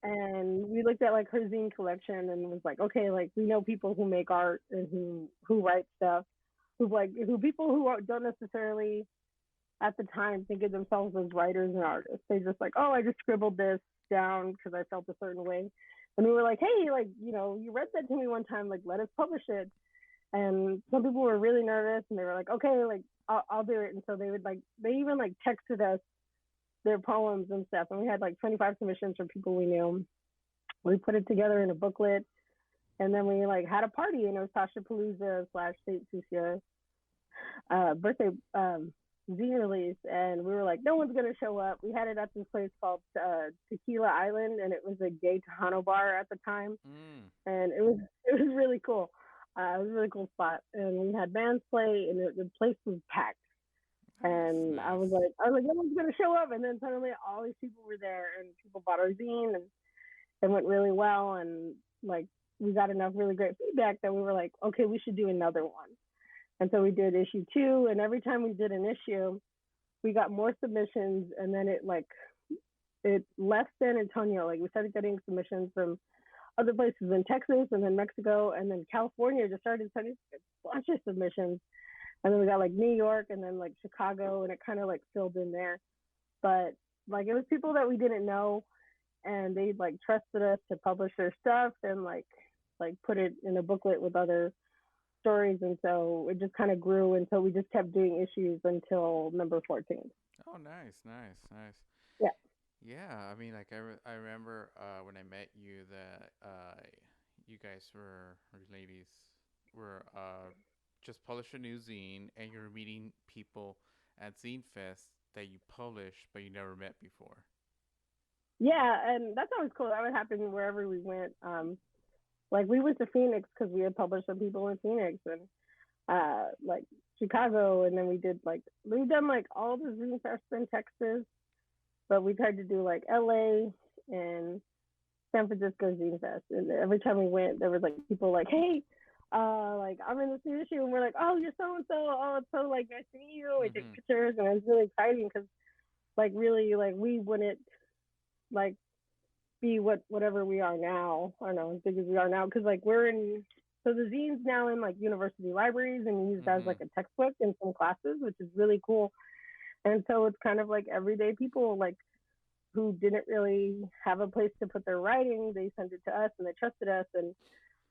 And we looked at like her zine collection and was like, okay, like we know people who make art and who write stuff, who people who don't necessarily at the time think of themselves as writers and artists. They just like, oh, I just scribbled this down because I felt a certain way. And we were like, hey, like, you know, you read that to me one time, like, let us publish it. And some people were really nervous and they were like, okay, like, I'll do it. And so they would like, they even like texted us their poems and stuff. And we had like 25 submissions from people we knew. We put it together in a booklet. And then we like had a party and it was Tasha Palooza / State Sucia birthday zine release, and we were like, no one's gonna show up. We had it at this place called Tequila Island, and it was a gay Tejano bar at the time, and it was really cool. It was a really cool spot, and we had bands play, and the place was packed. And nice. I was like, no one's gonna show up, and then suddenly all these people were there, and people bought our zine, and it went really well, and like we got enough really great feedback that we were like, okay, we should do another one. And so we did issue 2, and every time we did an issue, we got more submissions, and then it left San Antonio. Like we started getting submissions from other places in Texas and then Mexico, and then California just started sending a bunch of submissions. And then we got like New York and then like Chicago, and it kind of like filled in there. But like it was people that we didn't know, and they like trusted us to publish their stuff and like put it in a booklet with other stories, and so it just kind of grew until we just kept doing issues until number 14. Oh, nice. Yeah. Yeah, I mean, like I remember when I met you that you guys were, or ladies were just published a new zine, and you're meeting people at Zine Fest that you published but you never met before. Yeah, and that's always cool. That would happen wherever we went. Like we went to Phoenix because we had published some people in Phoenix, and like Chicago, and then we've done like all the Zine Fest in Texas, but we tried to do like LA and San Francisco Zine Fest. And every time we went, there was like people like, hey, like I'm in this new issue, and we're like, oh, you're so and so. Oh, it's so like nice to meet you. We take pictures, and it's really exciting because like really like we wouldn't like be whatever we are now. I don't know, as big as we are now, because like so the zine's now in like university libraries and used as like a textbook in some classes, which is really cool. And so it's kind of like everyday people like who didn't really have a place to put their writing, they sent it to us and they trusted us, and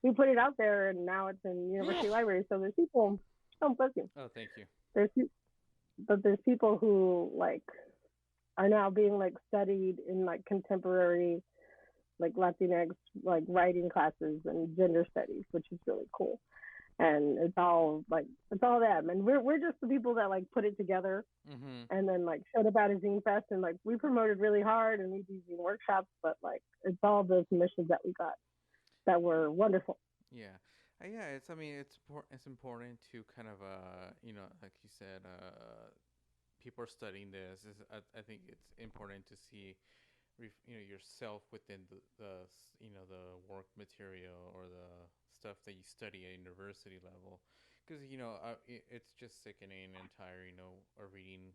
we put it out there, and now it's in university libraries. So there's people. Oh, bless you. Oh, thank you. There's people who like are now being like studied in like contemporary like Latinx like writing classes and gender studies, which is really cool. And it's all them, and we're just the people that like put it together, and then like showed about a Zine Fest, and like we promoted really hard, and we do zine workshops, but like it's all the submissions that we got that were wonderful. Yeah, it's important to kind of like you said, people are studying this. I think it's important to see yourself within the the work material or the stuff that you study at university level, because it's just sickening and tiring, or reading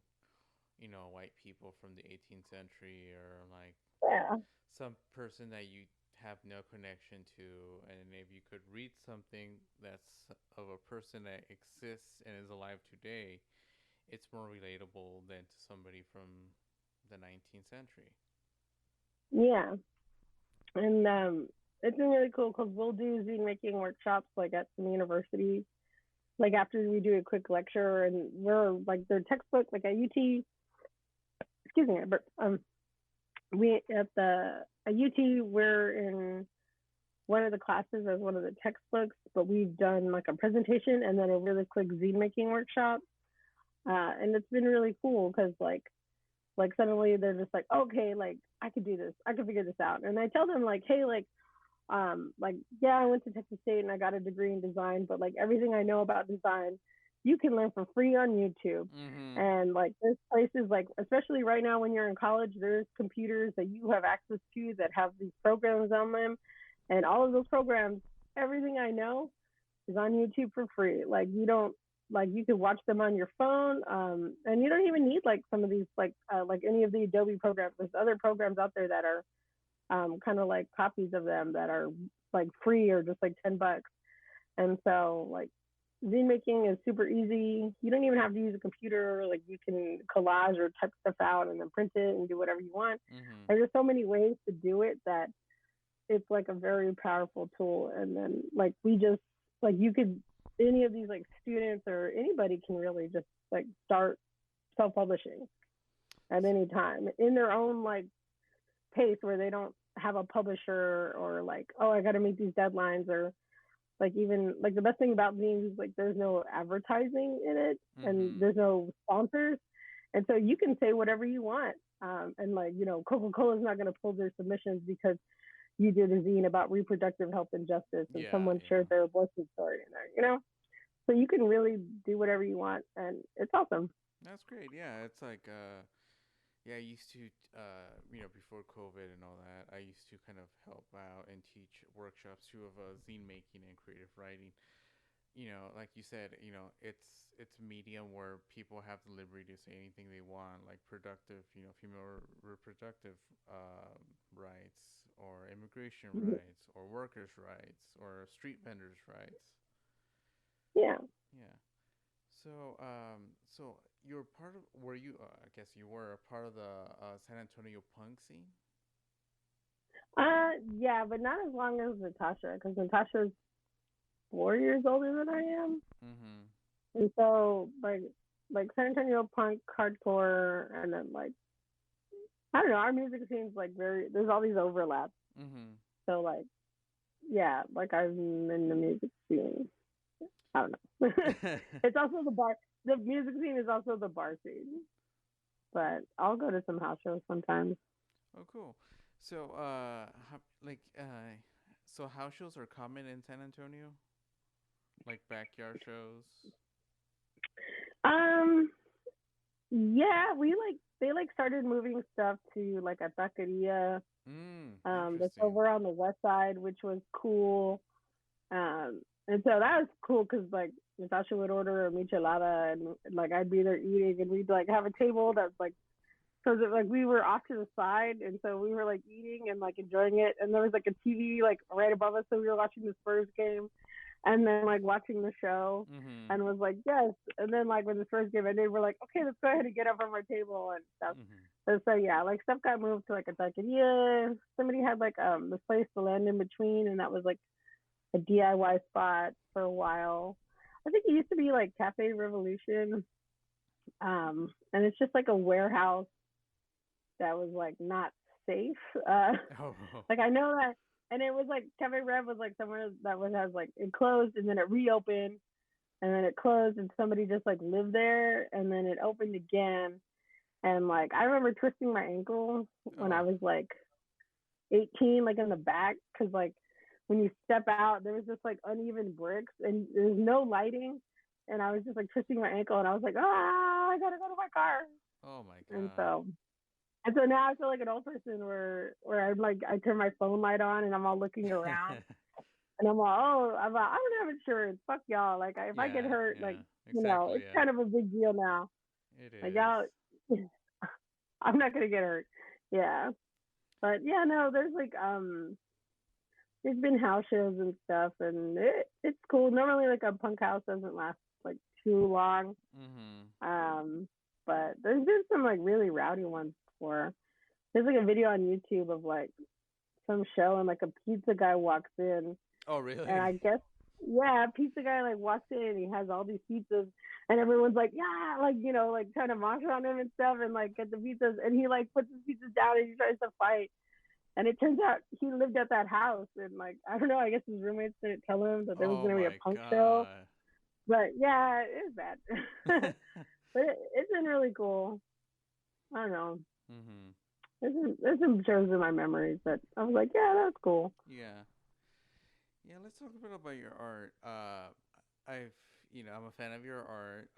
white people from the 18th century, or like some person that you have no connection to. And if you could read something that's of a person that exists and is alive today, it's more relatable than to somebody from the 19th century. Yeah, and it's been really cool because we'll do zine making workshops like at some universities, like after we do a quick lecture, and we're like their textbook, like at UT. Excuse me, but we at UT we're in one of the classes as one of the textbooks, but we've done like a presentation and then a really quick zine making workshop, and it's been really cool because like suddenly they're just like, okay, like I could do this, I could figure this out. And I tell them like, hey, like yeah, I went to Texas State and I got a degree in design, but like everything I know about design you can learn for free on YouTube. And like there's places like, especially right now when you're in college, there's computers that you have access to that have these programs on them, and all of those programs, everything I know is on YouTube for free. Like you don't like you can watch them on your phone, and you don't even need like some of these like any of the Adobe programs. There's other programs out there that are kind of like copies of them that are like free or just like $10. And so like zine making is super easy. You don't even have to use a computer. Like you can collage or type stuff out and then print it and do whatever you want. Mm-hmm. Like, there's so many ways to do it that it's like a very powerful tool. And then like we just like you could any of these like students or anybody can really just like start self-publishing at any time in their own like pace where they don't have a publisher or like, oh, I got to meet these deadlines, or like even like the best thing about zines is like there's no advertising in it and Mm-hmm. there's no sponsors, and so you can say whatever you want, and like Coca-Cola is not going to pull their submissions because you did a zine about reproductive health and justice and Yeah, someone yeah. shared their abortion story in there. So you can really do whatever you want, and it's awesome. That's great. Yeah, it's like yeah, I used to before COVID and all that, I used to kind of help out and teach workshops too of zine making and creative writing. Like you said, it's a medium where people have the liberty to say anything they want, like productive, female reproductive rights, or immigration rights, or workers' rights, or street vendors' rights. Yeah. Yeah. So you're part of, were you? I guess you were a part of the San Antonio punk scene. Yeah, but not as long as Natasha, because Natasha's 4 years older than I am. Mm-hmm. And so like San Antonio punk hardcore, and then like I don't know, our music seems like very there's all these overlaps. Mm-hmm. So like yeah, like I'm in the music scene. I don't know. It's also the bar. The music scene is also the bar scene. But I'll go to some house shows sometimes. Oh, cool. So, so house shows are common in San Antonio, like backyard shows. Um, yeah, we like they like started moving stuff to like a taqueria that's Interesting. over on the west side, which was cool. And so that was cool because like Natasha would order a michelada, and like I'd be there eating, and we'd like have a table that's like because like we were off to the side, and so we were like eating and like enjoying it, and there was like a TV like right above us, so we were watching the Spurs game, and then like watching the show, Mm-hmm. and was like yes, and then like when the Spurs game ended, we're like okay, let's go ahead and get up from our table and stuff. Mm-hmm. So yeah, like stuff got moved to like a taqueria. Somebody had like this place to land in between, and that was like a DIY spot for a while. I think it used to be like Cafe Revolution, and it's just like a warehouse that was like not safe. Oh. Like I know that, and it was like Cafe Rev was like somewhere that was has like it closed and then it reopened and then it closed and somebody just like lived there and then it opened again. And like I remember twisting my ankle when I Oh. was like 18, like in the back, because like when you step out, there was just like uneven bricks and there's no lighting. And I was just like twisting my ankle, and I was like, I gotta go to my car. Oh my And God. so, and so now I feel like an old person where I'm like I turn my phone light on and I'm all looking around, and I'm all I don't have insurance. Fuck y'all. Like if I get Yeah. hurt, like Yeah. Exactly. it's Yeah. kind of a big deal now. It Like is. y'all, I'm not gonna get hurt. Yeah, but yeah, no, there's been house shows and stuff, and it's cool. Normally, like a punk house doesn't last like too long, Mm-hmm. um, but there's been some like really rowdy ones before. There's like a video on YouTube of like some show, and like a pizza guy walks in, Oh and really? I guess yeah, pizza guy like walks in and he has all these pizzas, and everyone's like yeah, like like trying to mosh on him and stuff, and like get the pizzas, and he like puts his pizzas down and he tries to fight. And it turns out he lived at that house, and like I don't know, I guess his roommates didn't tell him that there was Oh gonna be a my punk show. God. But yeah, it is bad. But it's been really cool. I don't know. Mm-hmm. There's some shows in my memories that I was like, yeah, that's cool. Yeah. Yeah, let's talk a bit about your art. I've, I'm a fan of your art.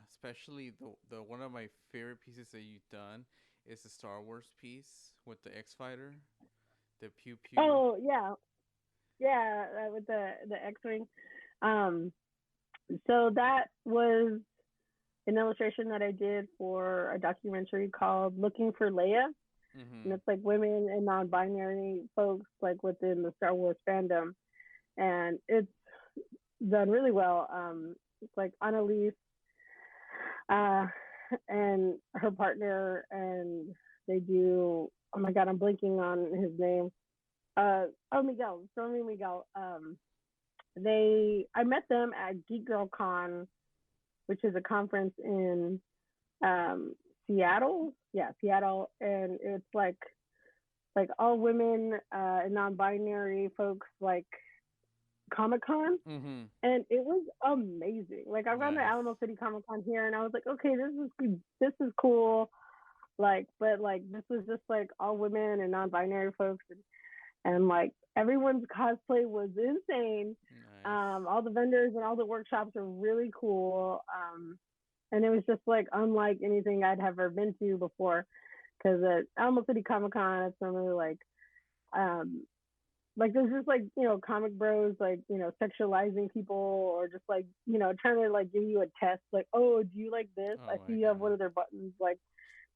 Especially the one of my favorite pieces that you've done is the Star Wars piece with the X Fighter, the pew pew. Oh yeah, yeah, with the X-wing. Um, so that was an illustration that I did for a documentary called Looking for Leia. And Mhm. it's like women and non-binary folks like within the Star Wars fandom, and it's done really well. It's like Annalise uh, and her partner, and they do. Oh my God, I'm blinking on his name. Miguel, Stormy Miguel. I met them at Geek Girl Con, which is a conference in um, Seattle. Yeah, Seattle, and it's like all women and non-binary folks like Comic Con, Mhm. and it was amazing. Like I've gone to Nice. Alamo City Comic Con here, and I was like, okay, this is cool. Like, but like this was just like all women and non-binary folks, and like everyone's cosplay was insane. Nice. All the vendors and all the workshops are really cool. And it was just like unlike anything I'd ever been to before. Because at Alamo City Comic Con, it's normally um, like there's just like comic bros like sexualizing people or just like trying to like give you a test like, oh, do you like this? Oh I my see you have one god. of their buttons, like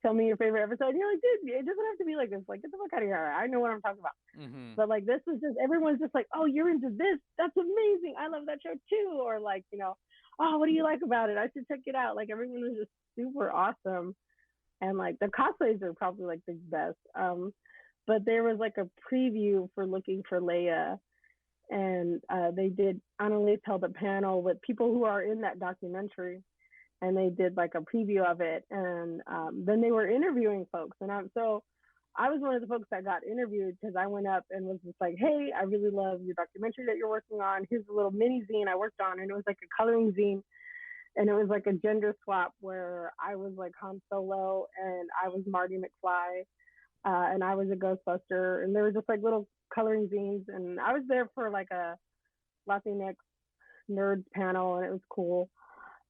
tell me your favorite episode. And you're like, dude, it doesn't have to be like this. Like, get the fuck out of here. I know what I'm talking about. Mhm. But like this was just everyone's just like, oh, you're into this. That's amazing. I love that show too. Or like, oh, what do you like about it? I should check it out. Like everyone was just super awesome. And like the cosplays are probably like the best. But there was like a preview for Looking for Leia, and they did. Annalise held a panel with people who are in that documentary, and they did like a preview of it, and then they were interviewing folks, and I was one of the folks that got interviewed because I went up and was just like, hey, I really love your documentary that you're working on. Here's a little mini zine I worked on, and it was like a coloring zine, and it was like a gender swap where I was like Han Solo and I was Marty McFly, and I was a Ghostbuster, and there were just like little coloring zines, and I was there for like a Latinx nerds panel, and it was cool.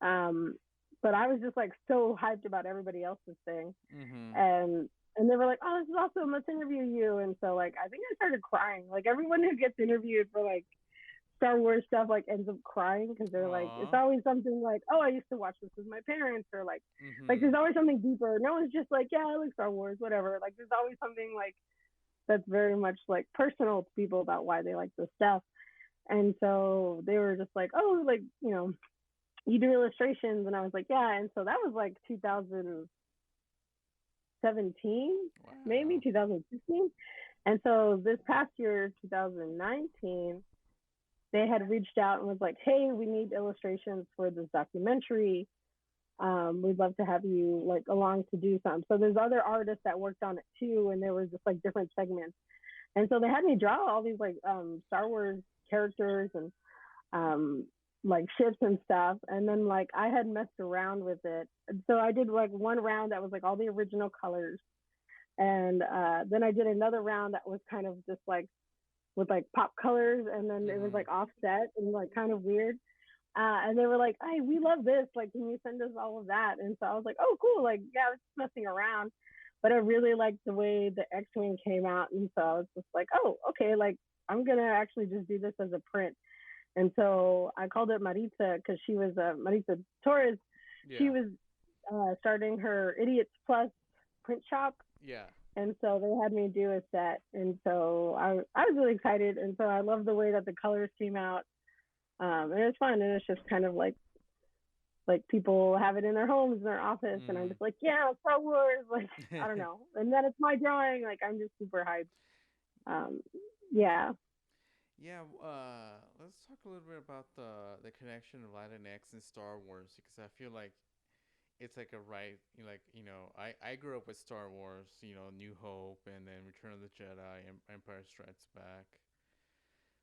Um, but I was just like so hyped about everybody else's thing, Mhm. and they were like, "Oh, this is awesome. Let's interview you." And so like I think I started crying. Like everyone who gets interviewed for like Star Wars stuff like ends up crying because they're like, it's Aw. always something like, "Oh, I used to watch this with my parents," or like there's Mhm. always something deeper. No one's just like, "Yeah, I like Star Wars, whatever." Like there's always something like that's very much like personal to people about why they like this stuff. And so they were just like, "Oh, like you do illustrations," and I was like, yeah. And so that was like 2017, maybe Wow. 2016. And so this past year, 2019, they had reached out and was like, hey, we need illustrations for this documentary. We'd love to have you like along to do some. So there's other artists that worked on it too, and there was just like different segments. And so they had me draw all these like Star Wars characters and um like ships and stuff, and then like I had messed around with it, and so I did like one round that was like all the original colors, and then I did another round that was kind of just like with like pop colors, and then it was Mhm. like offset and like kind of weird, and they were like, hey, we love this, like can you send us all of that? And so I was like, oh cool, like yeah, I was just messing around, but I really liked the way the X-wing came out, and so I was just like, oh okay, like I'm gonna actually just do this as a print. And so I called it Maritza because she was Maritza Torres. She Yeah. was starting her Idiots Plus print shop, Yeah. and so they had me do a set. And so I was really excited, and so I love the way that the colors came out, and it's fun. And it's just kind of like people have it in their homes, in their office, and I'm Mhm. just like, yeah, Star Wars, like I don't know. And then it's my drawing, like I'm just super hyped. Um, yeah. Yeah, let's talk a little bit about the connection of Latinx and Star Wars because I feel like it's like a right, I grew up with Star Wars, New Hope, and then Return of the Jedi, and Empire Strikes Back.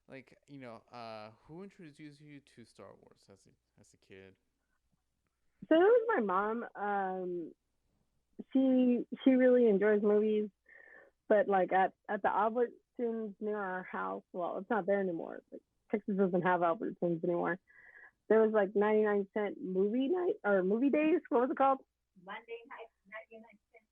Like, who introduced you to Star Wars as a kid? So it was my mom. She really enjoys movies, but like at the Albertsons near our house, well, it's not there anymore. Like, Texas doesn't have Albertsons anymore. There was like 99-cent movie night or movie days. What was it called?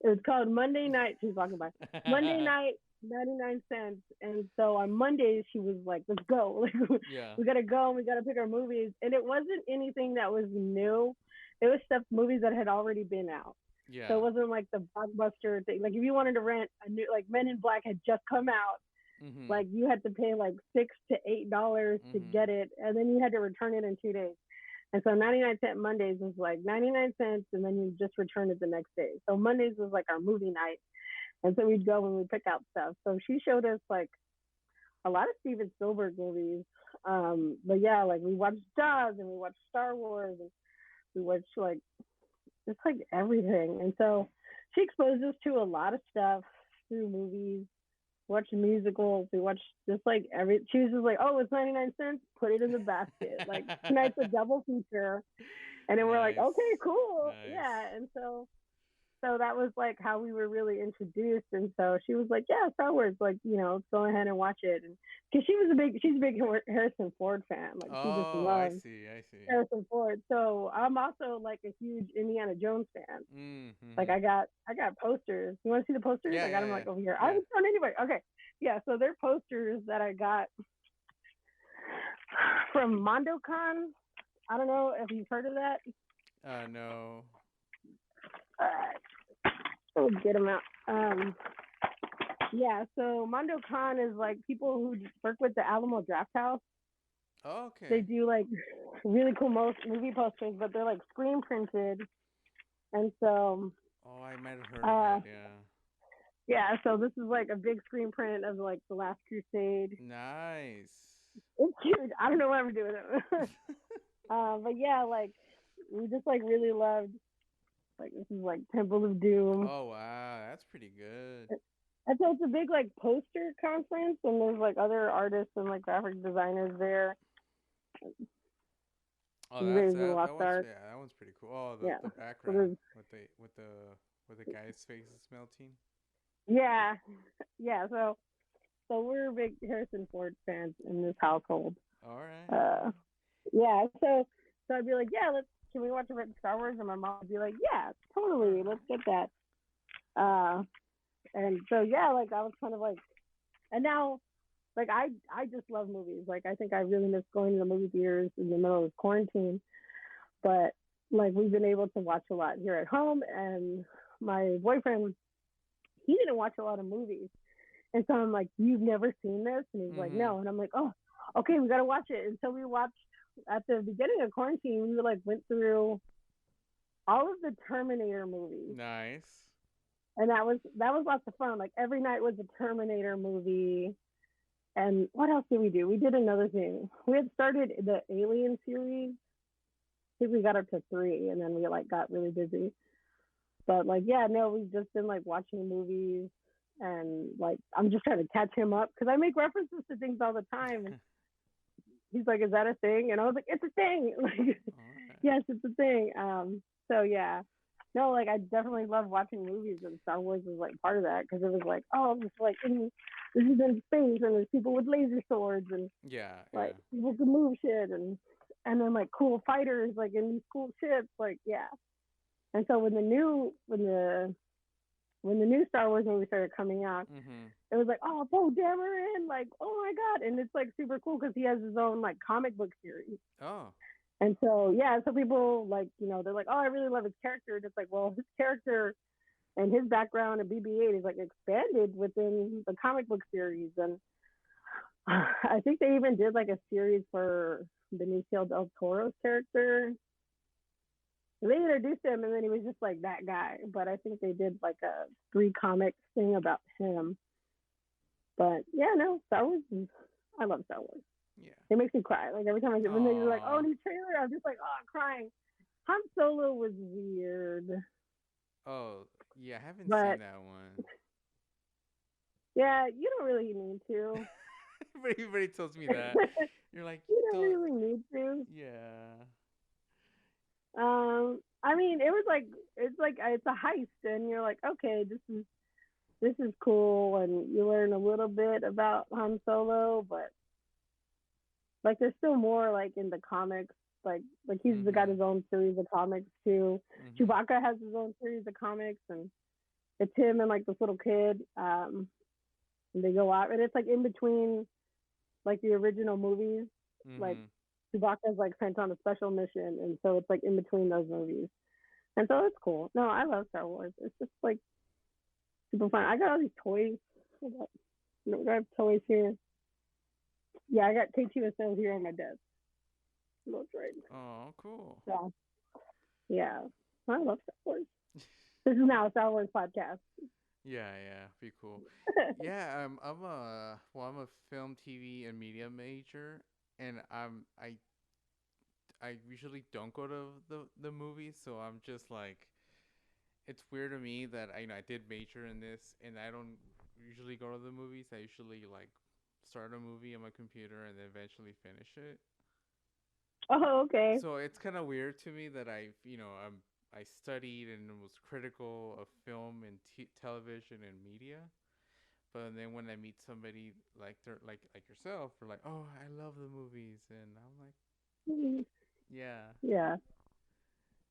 It was called Monday night. She's talking about Monday night. 99 cents. And so on Mondays, she was like, let's go. Like, Yeah. we got to go and we got to pick our movies. And it wasn't anything that was new, it was stuff, movies that had already been out. So Yeah. it wasn't like the blockbuster thing. Like, if you wanted to rent a new, like, Men in Black had just come out, Mhm. like, you had to pay like $6 to $8 to Mhm. get it. And then you had to return it in 2 days. And so 99 cent Mondays was like 99 cents, and then you just return it the next day. So Mondays was like our movie night. And so we'd go and we'd pick out stuff. So she showed us like a lot of Steven Spielberg movies. But yeah, like we watched Jaws and we watched Star Wars and we watched like just like everything. And so she exposed us to a lot of stuff through movies. Watched musicals. We watched just like every. She was just like, "Oh, it's 99 cents. Put it in the basket." Like tonight's a double feature, and then we're like, "Okay, Nice. cool, Nice. yeah." And so that was like how we were really introduced. And so she was like, yeah, Star Wars, like, let's go ahead and watch it. And because she's a big Harrison Ford fan, like she just Oh, I loves see. I see. Harrison Ford. So I'm also like a huge Indiana Jones fan. Like Mhm. I got posters. You want to see the posters? Yeah, I got yeah, them yeah. like over here. I Yeah. was on anyway. Okay, yeah. So they're posters that I got from MondoCon. I don't know if you've heard of that. No. Let me get them out. Yeah, so MondoCon is like people who work with the Alamo Draft House. Oh, They okay. do like really cool movie posters, but they're like screen printed. And so, Oh, I might have heard of uh, it. Yeah. yeah, so this is like a big screen print of like The Last Crusade. Nice. It's huge. I don't know what I'm doing. But yeah, like we just like really loved like this is like Temple of Doom. Oh, wow. That's pretty good. And so it's a big like poster conference, and there's like other artists and like graphic designers there. Oh, Raising the Lost that one's, Ark. yeah, that one's pretty cool. Oh, Yeah. the So background there's with the guy's face is melting. yeah, yeah. So we're big Harrison Ford fans in this household. All right, all Uh, right. yeah. So I'd be like, yeah, let's can we watch a Star Wars? And my mom would be like, yeah, All totally, let's right. get that. Uh, and so yeah, like I was kind of like, and now like I just love movies. Like I think I really miss going to the movie theaters in the middle of quarantine. But like we've been able to watch a lot here at home, and my boyfriend he didn't watch a lot of movies. And so I'm like, you've never seen this? And he's like, Mm-hmm. no. And I'm like, oh, okay, we got to watch it. And so we watched at the beginning of quarantine, we like went through all of the Terminator movies. Nice. And that was lots of fun. Like every night was a Terminator movie. And what else did we do? We did another thing. We had started the Alien series. I think we got up to three, and then we like got really busy. But like, yeah, no, we've just been like watching movies, and like I'm just trying to catch him up because I make references to things all the time, and he's like, "Is that a thing?" And I was like, "It's a thing." Like, All right. yes, it's a thing. So yeah, no, like I definitely love watching movies, and Star Wars was like part of that because it was like, oh, it's like this is in space, and there's people with laser swords, and Yeah, like yeah. people can move shit, and then like cool fighters like in these cool ships, like yeah. And so when the new Star Wars movie started coming out, Mm-hmm. it was like, oh, Poe Dameron, like, oh my god, and it's like super cool because he has his own like comic book series. Oh. And so yeah, so people like they're like, oh, I really love his character. And it's like, well, his character and his background in BB-8 is like expanded within the comic book series, and I think they even did like a series for Benicio del Toro's character. They introduced him, and then he was just like that guy. But I think they did like a three comic thing about him. But yeah, no, Star Wars. I love Star Wars. Yeah. It makes me cry. Like every time when they're like, "Oh, Aw. new trailer," I'm just like, "Oh, I'm crying." Han Solo was weird, Oh, yeah, I haven't seen but that one. yeah, you don't really need to. Everybody tells me that. You're like, you You don't don't. really need to. Yeah. I mean, it was like it's a heist, and you're like, okay, this is cool, and you learn a little bit about Han Solo, but like there's still more like in the comics. Like he's got Mm-hmm. his own series of comics too. Mm-hmm. Chewbacca has his own series of comics, and it's him and like this little kid. and they go out, and it's like in between like the original movies. Like Mhm. Chewbacca's like sent on a special mission, and so it's like in between those movies, and so it's cool. No, I love Star Wars. It's just like super fun. I got all these toys. I have toys here. Yeah, I got K2SO here on my desk. That's right. Oh, cool. So yeah, I love Star Wars. This is now a Star Wars podcast. Yeah, yeah, be cool. Yeah, I'm a film, TV, and media major, and I usually don't go to the movies, so I'm just like, it's weird to me that I did major in this, and I don't usually go to the movies. I usually like start a movie on my computer and then eventually finish it. Oh, okay. So it's kind of weird to me that I studied and was critical of film and television and media. But then when I meet somebody like they're like yourself, they're like, "Oh, I love the movies," and I'm like, "Yeah, Yeah,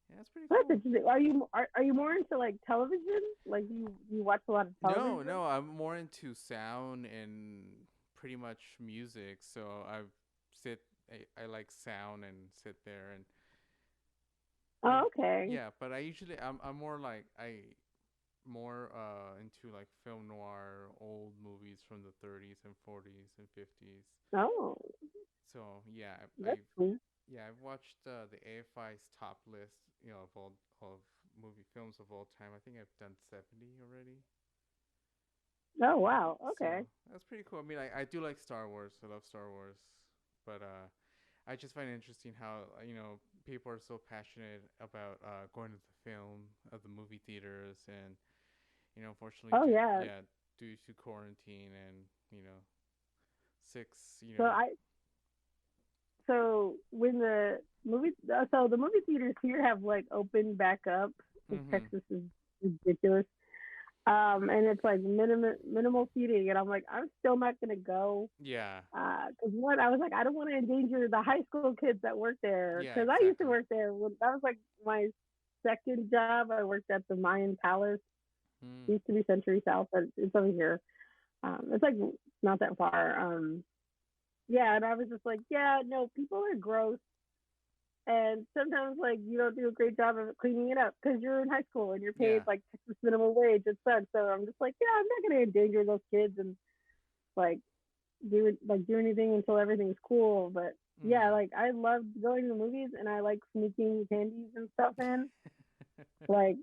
yeah, that's pretty that's cool." interesting. Are you more into like television? Like you watch a lot of No, television? no, I'm more into sound and pretty much music. So sit, I like sound and sit there and you know, Oh, okay. yeah. But I'm more like more into like film noir, old movies from the 30s and 40s and 50s. Oh, So yeah, that's cool. I've watched the AFI's top list, of movie films of all time. I think I've done 70 already. Oh, wow. Okay. So that's pretty cool. I mean, I do like Star Wars. I love Star Wars, but I just find it interesting how people are so passionate about going to the the movie theaters, and unfortunately, Oh, yeah. due to quarantine and you know six, So I so when the movie theaters here have like opened back up because Mm-hmm. Texas is ridiculous. And it's like minimal seating, and I'm like, I'm still not gonna go. Yeah. Because one, I was like, I don't want to endanger the high school kids that work there. Yeah. Because I used to Exactly. work there. That was like my second job. I worked at the Mayan Palace. It Mm. used to be Century South, but it's over here. It's like not that far. Yeah, and I was just like, yeah, no, people are gross, and sometimes like you don't do a great job of cleaning it up because you're in high school and you're paid Yeah. like Texas minimum wage. It sucks. So I'm just like, yeah, I'm not gonna endanger those kids and like do anything until everything's cool. But yeah, Mm-hmm. like I love going to the movies and I like sneaking candies and stuff in. Like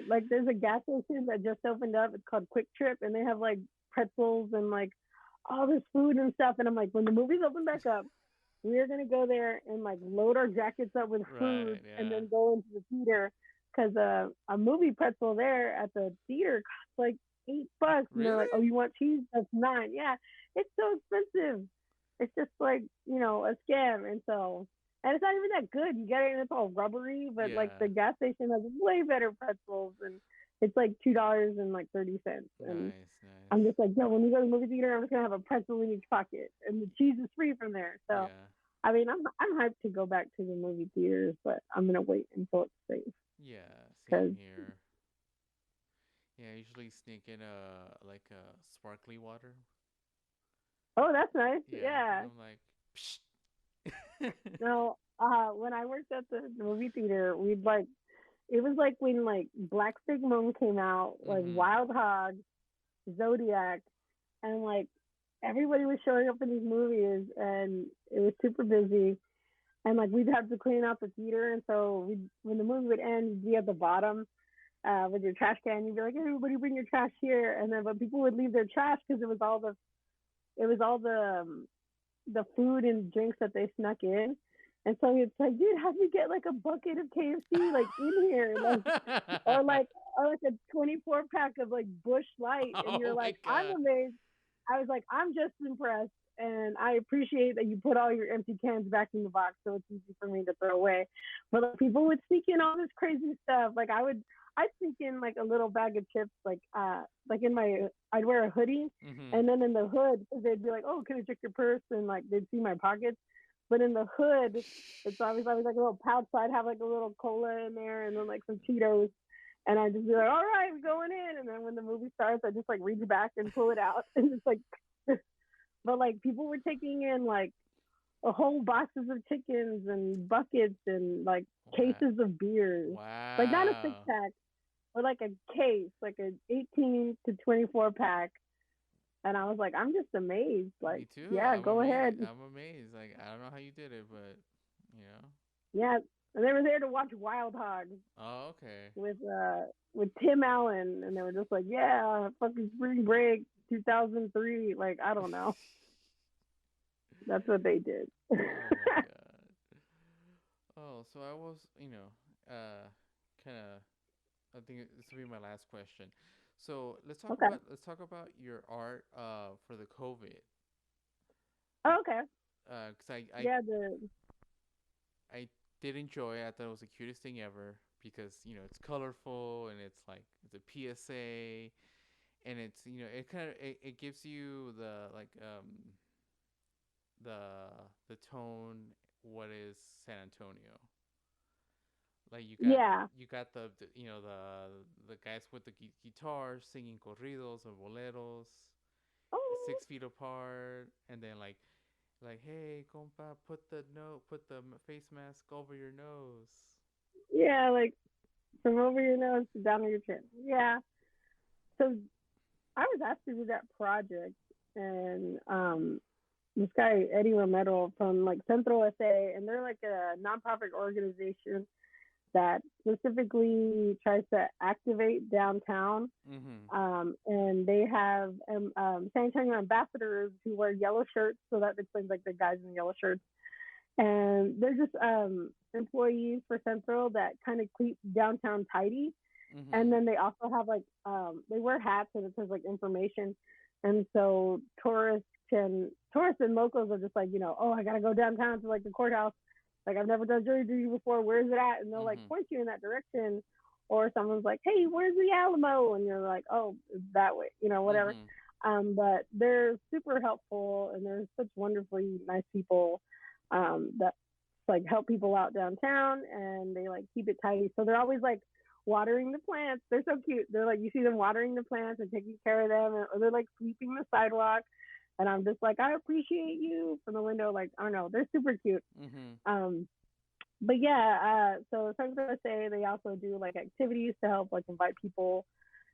like there's a gas station that just opened up. It's called Quick Trip, and they have like pretzels and like all this food and stuff. And I'm like, when the movies open back up, we're gonna go there and like load our jackets up with food Right. and Yeah. then go into the theater because a movie pretzel there at the theater costs like $8, and they're Really? like, oh, you want cheese? That's 9. Yeah, it's so expensive. It's just like a scam, and so. And it's not even that good. You get it and it's all rubbery, but like Yeah. the gas station has way better pretzels, and it's like $2.30. And Nice. I'm Nice. just like, no, when we go to the movie theater, I'm just gonna have a pretzel in each pocket, and the cheese is free from there. So Yeah. I mean, I'm hyped to go back to the movie theaters, but I'm gonna wait until it's safe. Yeah. Same Cause here. Yeah. I usually sneak in like a sparkly water. oh, that's nice. Yeah. Yeah. I'm like, psh. No, when I worked at the movie theater, we'd like it was like when like Black Stick Moon came out, like Mm-hmm. Wild Hog, Zodiac, and like everybody was showing up in these movies, and it was super busy. And like we'd have to clean out the theater, and so we when the movie would end, you'd be at the bottom with your trash can. You'd be like, everybody bring your trash here, and then but people would leave their trash because it was all the food and drinks that they snuck in. And so it's like, dude, how do you get like a bucket of KFC like in here, like or like a 24 pack of like Bush Light? And you're Oh my like, I'm god. amazed. I was like, I'm just impressed, and I appreciate that you put all your empty cans back in the box so it's easy for me to throw away. But like, people would sneak in all this crazy stuff. I'd sneak in like a little bag of chips, like in my I'd wear a hoodie, Mm-hmm. and then in the hood, because they'd be like, oh, can I check your purse? And like they'd see my pockets. But in the hood, it's always like a little pouch. So I'd have like a little cola in there, and then like some Cheetos, And I just be like, all right, we're going in. And then when the movie starts, I just like reach back and pull it out. And just like, but like people were taking in like a whole boxes of chickens and buckets and like Wow. cases of beers. Like not a six Wow. pack, but like a case, like an 18 to 24 pack. And I was like, I'm just amazed. Like, Me too. yeah, I'm go amazed. ahead. I'm amazed. Like I don't know how you did it, but you know. Yeah. And they were there to watch Wild Hogs Oh, okay. with Tim Allen, and they were just like, yeah, fucking spring break 2003. Like, I don't know. That's what they did. Oh my god. Oh, so I was, kind of. I think this will be my last question. So Okay. let's talk about your art for the COVID. Okay. Cause Yeah. The I did enjoy it. I thought it was the cutest thing ever because it's colorful and it's like it's a PSA and it's it kind of it gives you the like the tone what is San Antonio. Like yeah. you got the guys with the guitars singing corridos or boleros, Oh. 6 feet apart, and then like hey compa, put the face mask over your nose. Yeah. Like from over your nose to down your chin. Yeah. So I was asked to do that project, and this guy Eddie Romero from like Centro SA, and they're like a nonprofit organization that specifically tries to activate downtown. Mhm. And they have San Antonio ambassadors who wear yellow shirts, so that explains like the guys in yellow shirts. And they're just employees for Central that kind of keep downtown tidy. And Mhm. then they also have like they wear hats and it says like information. And so tourists and locals are just like, oh, I gotta go downtown to like the courthouse. Like I've never done jury duty before. Where's it at? And they'll like Mhm. point you in that direction. Or someone's like, hey, where's the Alamo? And you're like, oh, it's that way, whatever. Mhm. But they're super helpful and they're such wonderfully nice people that like help people out downtown and they like keep it tidy. So they're always like watering the plants. They're so cute. They're like you see them watering the plants and taking care of them, or they're like sweeping the sidewalk. And I'm just like, I appreciate you from the window. Like, I don't know, they're super cute. Mhm. Um, but yeah, so Central USA, they also do like activities to help like invite people,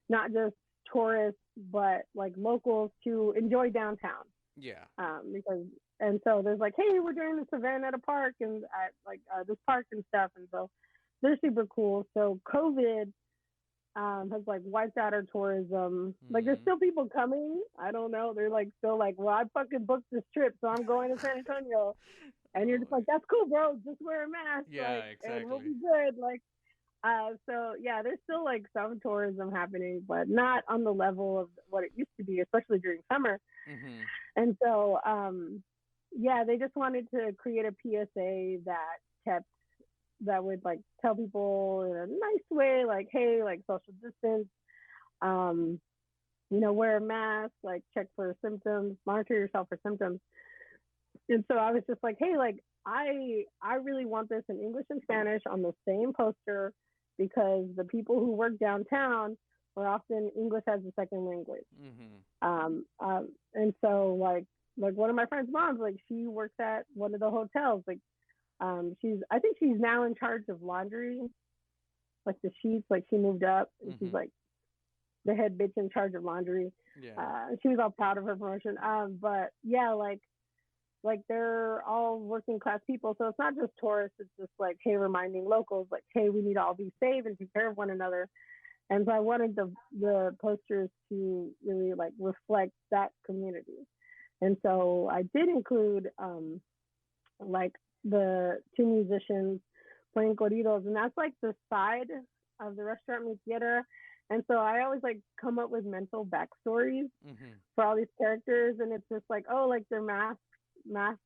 not just tourists, but like locals to enjoy downtown. Yeah. Because and so there's like, hey, we're doing this event at a park and at like this park and stuff, and so they're super cool. So COVID has like wiped out our tourism. Like there's Mhm. still people coming. I don't know. They're like still like, well, I fucking booked this trip, so I'm going to San Antonio. And you're Oh just like, that's cool, bro. Just wear a mask, yeah, like, and we'll exactly. be good. Like, so yeah, there's still like some tourism happening, but not on the level of what it used to be, especially during summer. Mhm. And so, yeah, they just wanted to create a PSA kept that would like tell people in a nice way, like, hey, like social distance, um, wear a mask, like check for symptoms, monitor yourself for symptoms. And so I was just like, hey, like I really want this in English and Spanish on the same poster because the people who work downtown are often English as a second language. Mhm. And so like one of my friend's moms, like she works at one of the hotels. Like I think she's now in charge of laundry, like the sheets. Like she moved up and she's Mhm. like the head bitch in charge of laundry. Yeah. She was all proud of her promotion. But yeah, like they're all working class people, so it's not just tourists. It's just like, hey, reminding locals, like, hey, we need to all be safe and take care of one another. And so I wanted the posters to really like reflect that community. And so I did include like the two musicians playing corridos, and that's like the side of the restaurant Mi Tierra. And so I always like come up with mental backstories Mhm. for all these characters, and it's just like, oh, like their masks match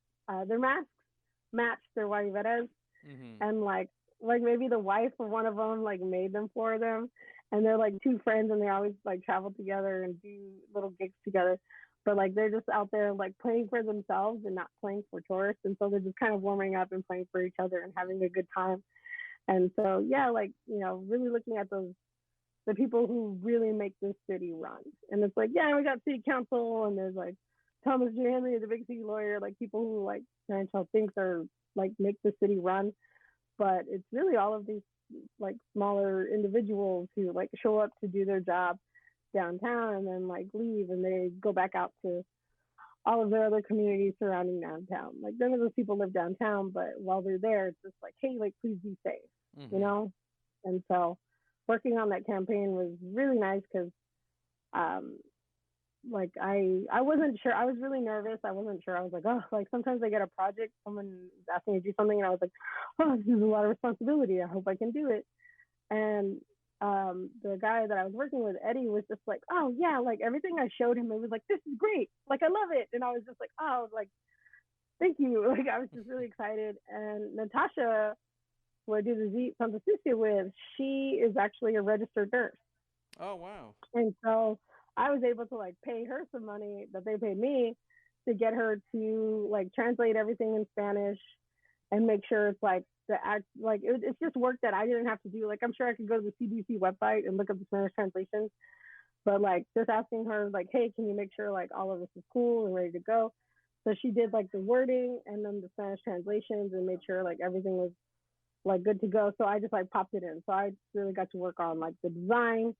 their guariberas, Mhm. and like maybe the wife of one of them like made them for them, and they're like two friends, and they always like travel together and do little gigs together. But like they're just out there like playing for themselves and not playing for tourists, and so they're just kind of warming up and playing for each other and having a good time. And so yeah, like really looking at those the people who really make this city run. And it's like, yeah, we got city council, and there's like Thomas J. Henry, the big city lawyer, like people who like San Anto thinks are like make the city run. But it's really all of these like smaller individuals who like show up to do their job downtown and then like leave, and they go back out to all of their other communities surrounding downtown. Like none of those people live downtown, but while they're there, it's just like, hey, like please be safe, you Mm-hmm. know. And so working on that campaign was really nice because um, like I wasn't sure. I was really nervous. I wasn't sure. I was like, oh, like sometimes I get a project, someone is asking me to do something, and I was like, oh, this is a lot of responsibility. I hope I can do it. And the guy that I was working with, Eddie, was just like, oh yeah, like everything I showed him, it was like, this is great. Like I love it. And I was just like, oh, like thank you. Like I was just really excited. And Natasha, who I do the Z from the Sucia with, she is actually a registered nurse. Oh wow. And so I was able to like pay her some money that they paid me to get her to like translate everything in Spanish and make sure it's like the act like it's just work that I didn't have to do. Like I'm sure I could go to the CDC website and look up the Spanish translations, but like just asking her like, hey, can you make sure like all of this is cool and ready to go? So she did like the wording and then the Spanish translations and made sure like everything was like good to go. So I just like popped it in. So I really got to work on like the design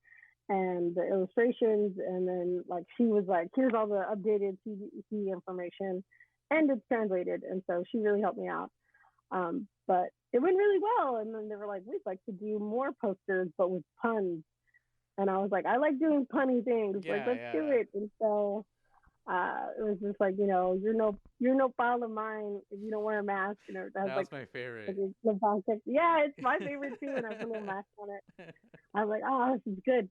and the illustrations, and then like she was like, here's all the updated CDC information, and it's translated. And so she really helped me out. But it went really well. And then they were like, we'd like to do more posters, but with puns. And I was like, I like doing punny things. Like, Yeah, let's do yeah. it. And so it was just like, you're no pal of mine if you don't wear a mask. You know, that's That like, was my like favorite. yeah, it's my favorite too. And I put a little mask on it. I was like, oh, this is good.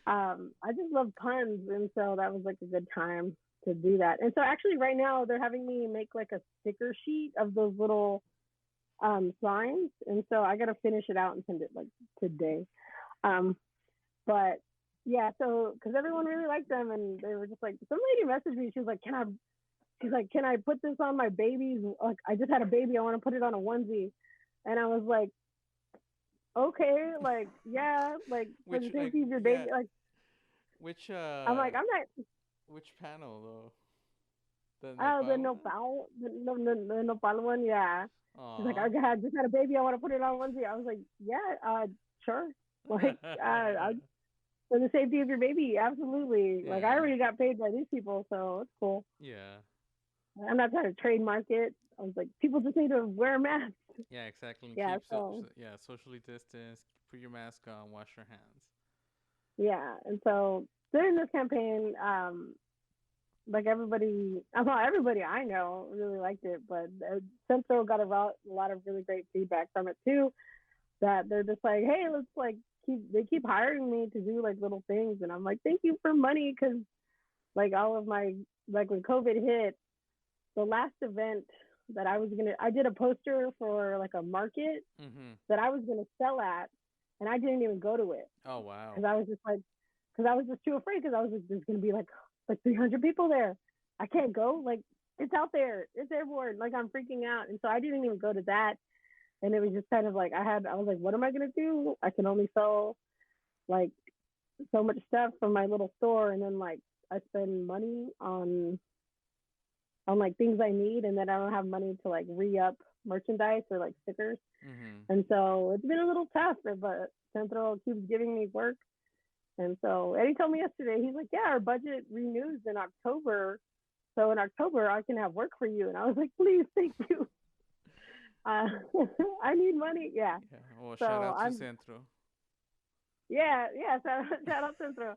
I just love puns. And so that was like a good time to do that. And so actually right now they're having me make like a sticker sheet of those little signs. And so I got to finish it out and send it like today. Um, but yeah, so because everyone really liked them, and they were just like, some lady messaged me. She was like, She's like, can I put this on my baby's? Like, I just had a baby. I want to put it on a onesie. And I was like, okay, like, yeah, like for the Which like safety of your baby. yeah, Like, which I'm like, I'm not. which panel though? The Oh, the nopal one? nopal, the nopal one, yeah. She's like, Aw. I just had a baby. I want to put it on onesie. I was like, yeah, sure. Like, for the safety of your baby, absolutely. Like, I Yeah. already got paid by these people, so it's cool. Yeah. I'm not trying to trademark it. I was like, people just need to wear a mask. Yeah, exactly. And Yeah, keep so yeah, socially distance, put your mask on, wash your hands. yeah, and so during this campaign, like everybody I know really liked it, but Central got a lot of really great feedback from it too. That they're just like, hey, let's like they keep hiring me to do like little things, and I'm like, thank you for money, because like all of my like when COVID hit, the last event that I did a poster for like a market Mhm. that I was gonna sell at, and I didn't even go to it Oh wow. because I was just like, because I was just too afraid, because I was like, there's gonna be like 300 people there. I can't go. Like it's out there. It's airborne. Like I'm freaking out, and so I didn't even go to that. And it was just kind of like I was like, what am I gonna do? I can only sell like so much stuff from my little store, and then like I spend money on like things I need, and then I don't have money to like re-up merchandise or like stickers. Mhm. And so it's been a little tough, but Central keeps giving me work. And so Eddie told me yesterday, he's like, yeah, our budget renews in October. So in October, I can have work for you. And I was like, please, thank you. Uh, I need money. Yeah. Yeah. Well, So shout out to I'm, Centro. yeah. Shout out Central.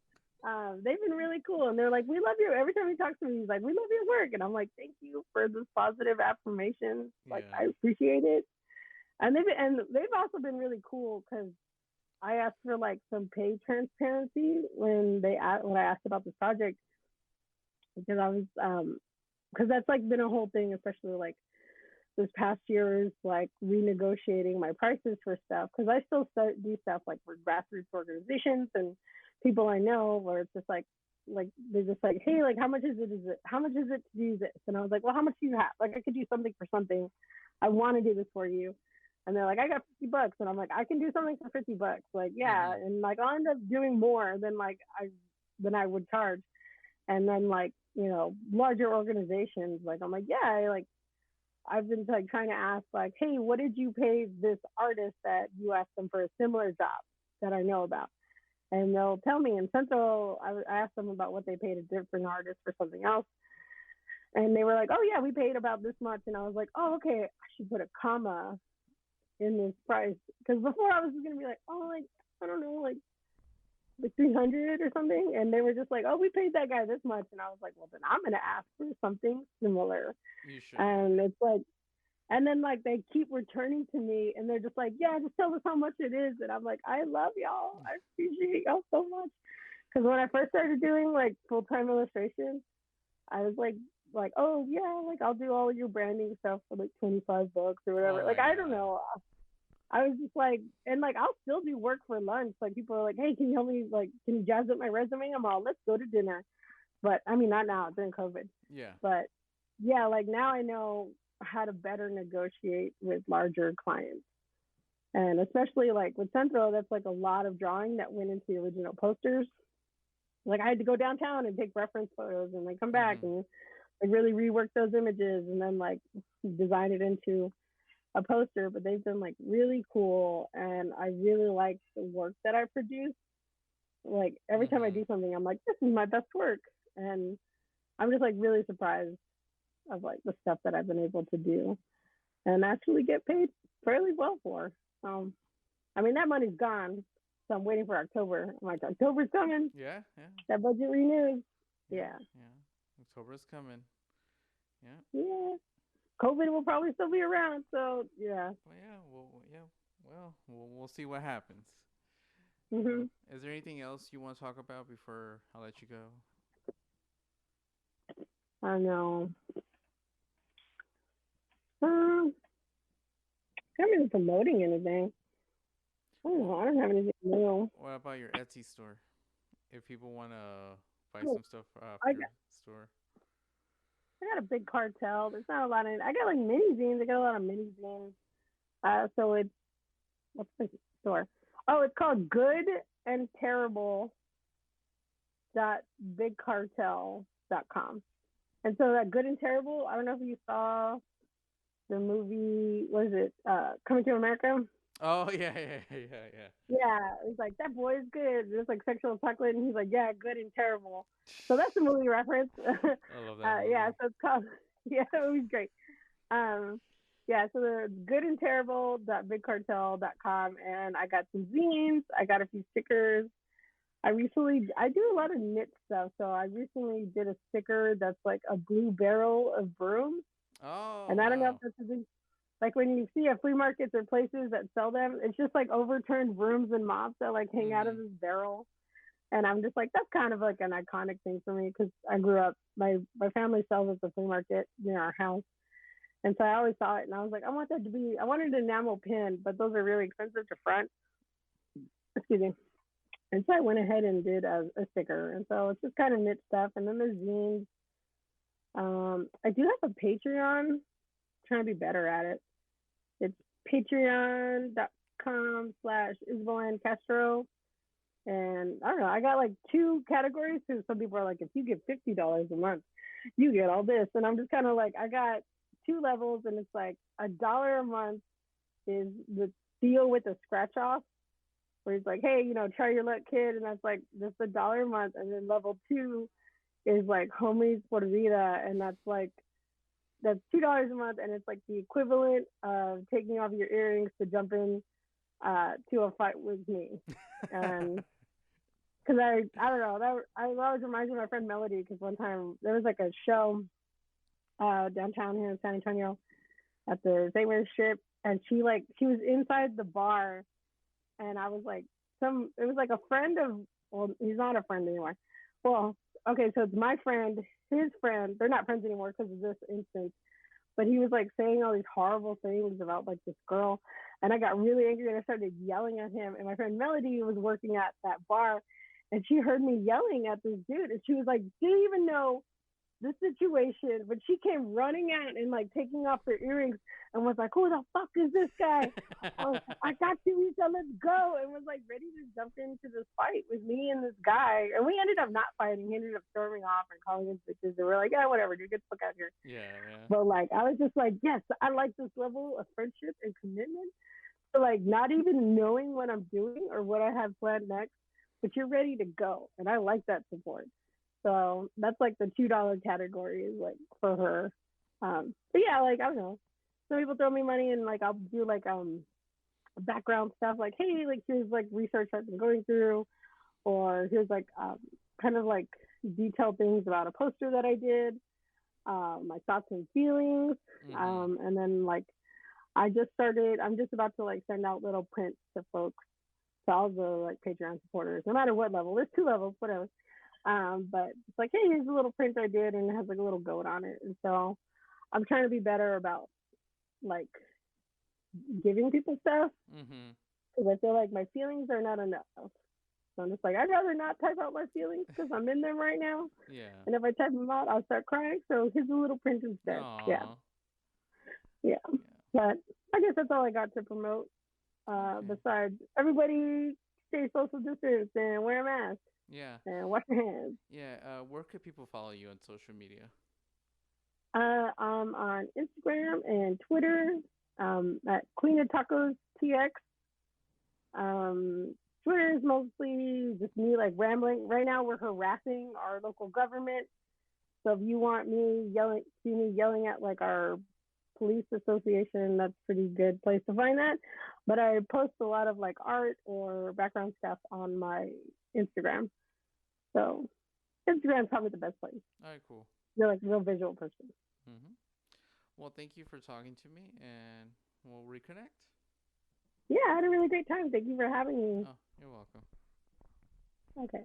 They've been really cool. And they're like, we love you. Every time he talks to me, he's like, we love your work. And I'm like, thank you for this positive affirmation. Like, Yeah. I appreciate it. And they've also been really cool because I asked for like some pay transparency when I asked about this project, because I was because that's like been a whole thing, especially like this past year, is like renegotiating my prices for stuff, because I still do stuff like for grassroots organizations and people I know, where it's just like they're just like, hey, like how much is it? How much is it to do this? And I was like, well, how much do you have? Like I could do something for something. I want to do this for you. And they're like, I got $50, and I'm like, I can do something for $50. Like, yeah, Mm-hmm. and like I'll end up doing more than like I would charge. And then like larger organizations, like I'm like, yeah, I've been like trying to ask like, hey, what did you pay this artist that you asked them for a similar job that I know about? And they'll tell me. In Central, I asked them about what they paid a different artist for something else, and they were like, oh yeah, we paid about this much. And I was like, oh okay, I should put a comma in this price, because before I was just gonna be like, oh, like I don't know, like 300 or something, and they were just like, oh, we paid that guy this much, and I was like, well then I'm gonna ask for something similar. You should. And it's like, and then like they keep returning to me, and they're just like, yeah, just tell us how much it is, and I'm like, I love y'all, I appreciate y'all so much, because when I first started doing like full-time illustration, I was like, oh yeah, like I'll do all your branding stuff for like $25 or whatever. Oh Like my I don't god. know. I was just like, and like I'll still do work for lunch. Like people are like, hey, can you help me? Like, can you jazz up my resume? I'm all, let's go to dinner. But I mean, not now during COVID. Yeah. But yeah, like now I know how to better negotiate with larger clients, and especially like with Centro, that's like a lot of drawing that went into the original posters. Like I had to go downtown and take reference photos and like come back Mm-hmm. and like really rework those images and then like design it into a poster. But they've been like really cool, and I really like the work that I produce. Like every time I Mm-hmm. do something, I'm like, this is my best work, and I'm just like really surprised of like the stuff that I've been able to do and actually get paid fairly well for. I mean that money's gone, so I'm waiting for October. I'm like, October's coming, Yeah. Yeah. that budget renews. Yeah. Yeah, Yeah. October's coming. Yeah. yeah. COVID will probably still be around, so yeah. Well, yeah. Well, yeah. Well, we'll see what happens. Hmm. Is there anything else you want to talk about before I let you go? I know. Um, haven't been promoting anything. I don't Well, know. I don't have anything new. what about your Etsy store? If people want to buy Oh, some stuff for I your got store. I got a big cartel. There's not a lot in. I got like mini zines. I got a lot of mini zines. So it's what's the store? Oh, it's called Good and Terrible dot bigcartel.com. And so that Good and Terrible, I don't know if you saw the movie, what is it, Coming to America? Oh yeah, yeah, yeah, yeah. Yeah, he's like, that boy is good. It's like sexual chocolate, and he's like, yeah, good and terrible. So that's the movie reference. I love that Yeah, movie. so it's called, yeah, it was great. Um, yeah, so the good and terrible dot bigcartel.com, and I got some zines, I got a few stickers. I do a lot of knit stuff, so I recently did a sticker that's like a blue barrel of brooms, Oh and I don't know if wow. that's a big, like when you see at flea markets or places that sell them, it's just like overturned brooms and mops that like hang out of Mhm. this barrel. And I'm just like, that's kind of like an iconic thing for me because I grew up, my family sells at the flea market near our house. And so I always saw it and I was like, I wanted an enamel pin, but those are really expensive to front. Excuse me. And so I went ahead and did a sticker. And so it's just kind of knit stuff. And then there's zines. I do have a Patreon, trying to be better at it. It's patreon.com/ Isabel Ann Castro. And I don't know, I got like two categories because some people are like, if you get $50 a month, you get all this. And I'm just kind of like, I got two levels, and it's like $1 a month is the deal with the scratch off, where he's like, hey, try your luck, kid. And that's like just $1 a month. And then level two is like homies por vida. And that's $2 a month. And it's like the equivalent of taking off your earrings to jump in to a fight with me. And because I don't know, I always reminds me of my friend Melody, because one time there was like a show downtown here in San Antonio at the St. Mary's Strip, and she was inside the bar, and I was like, it was like a friend of, well, he's not a friend anymore. Well, okay, so it's my friend, his friend. They're not friends anymore because of this instance. But he was like saying all these horrible things about like this girl, and I got really angry and I started yelling at him. And my friend Melody was working at that bar, and she heard me yelling at this dude, and she was like, "Do you even know this situation, but she came running out and like taking off her earrings and was like, "Who the fuck is this guy? Oh, I got you, Lisa. Let's go!" And was like ready to jump into this fight with me and this guy. And we ended up not fighting. He ended up storming off and calling us bitches. And we're like, "Yeah, whatever, dude. Get the fuck out of here." Yeah, yeah. But like, I was just like, "Yes, I like this level of friendship and commitment." So like, not even knowing what I'm doing or what I have planned next, but you're ready to go, and I like that support. So that's like the $2 category is like for her. But yeah, like I don't know. Some people throw me money and like I'll do like background stuff like, hey, like here's like research I've been going through, or here's like kind of like detailed things about a poster that I did, my thoughts and feelings, and then like I'm just about to like send out little prints to folks, to all the like Patreon supporters, no matter what level. There's 2 levels, whatever. But it's like, hey, here's a little print I did, and it has like a little goat on it. And so I'm trying to be better about like giving people stuff because I feel like my feelings are not enough. So I'm just like, I'd rather not type out my feelings because I'm in them right now. Yeah. And if I type them out, I'll start crying. So here's a little print instead. Aww. Yeah. But I guess that's all I got to promote. Besides, everybody stay social distance and wear a mask. Yeah. And wash your hands. Yeah. Where could people follow you on social media? I'm on Instagram and Twitter at Queen of Tacos TX. Twitter is mostly just me like rambling. Right now, we're harassing our local government. So if you want see me yelling at like our police association, that's a pretty good place to find that. But I post a lot of like art or background stuff on my Instagram. So Instagram's probably the best place. All right, cool. You're like a real visual person. Well, thank you for talking to me, and we'll reconnect. Yeah, I had a really great time. Thank you for having me. Oh, you're welcome. Okay.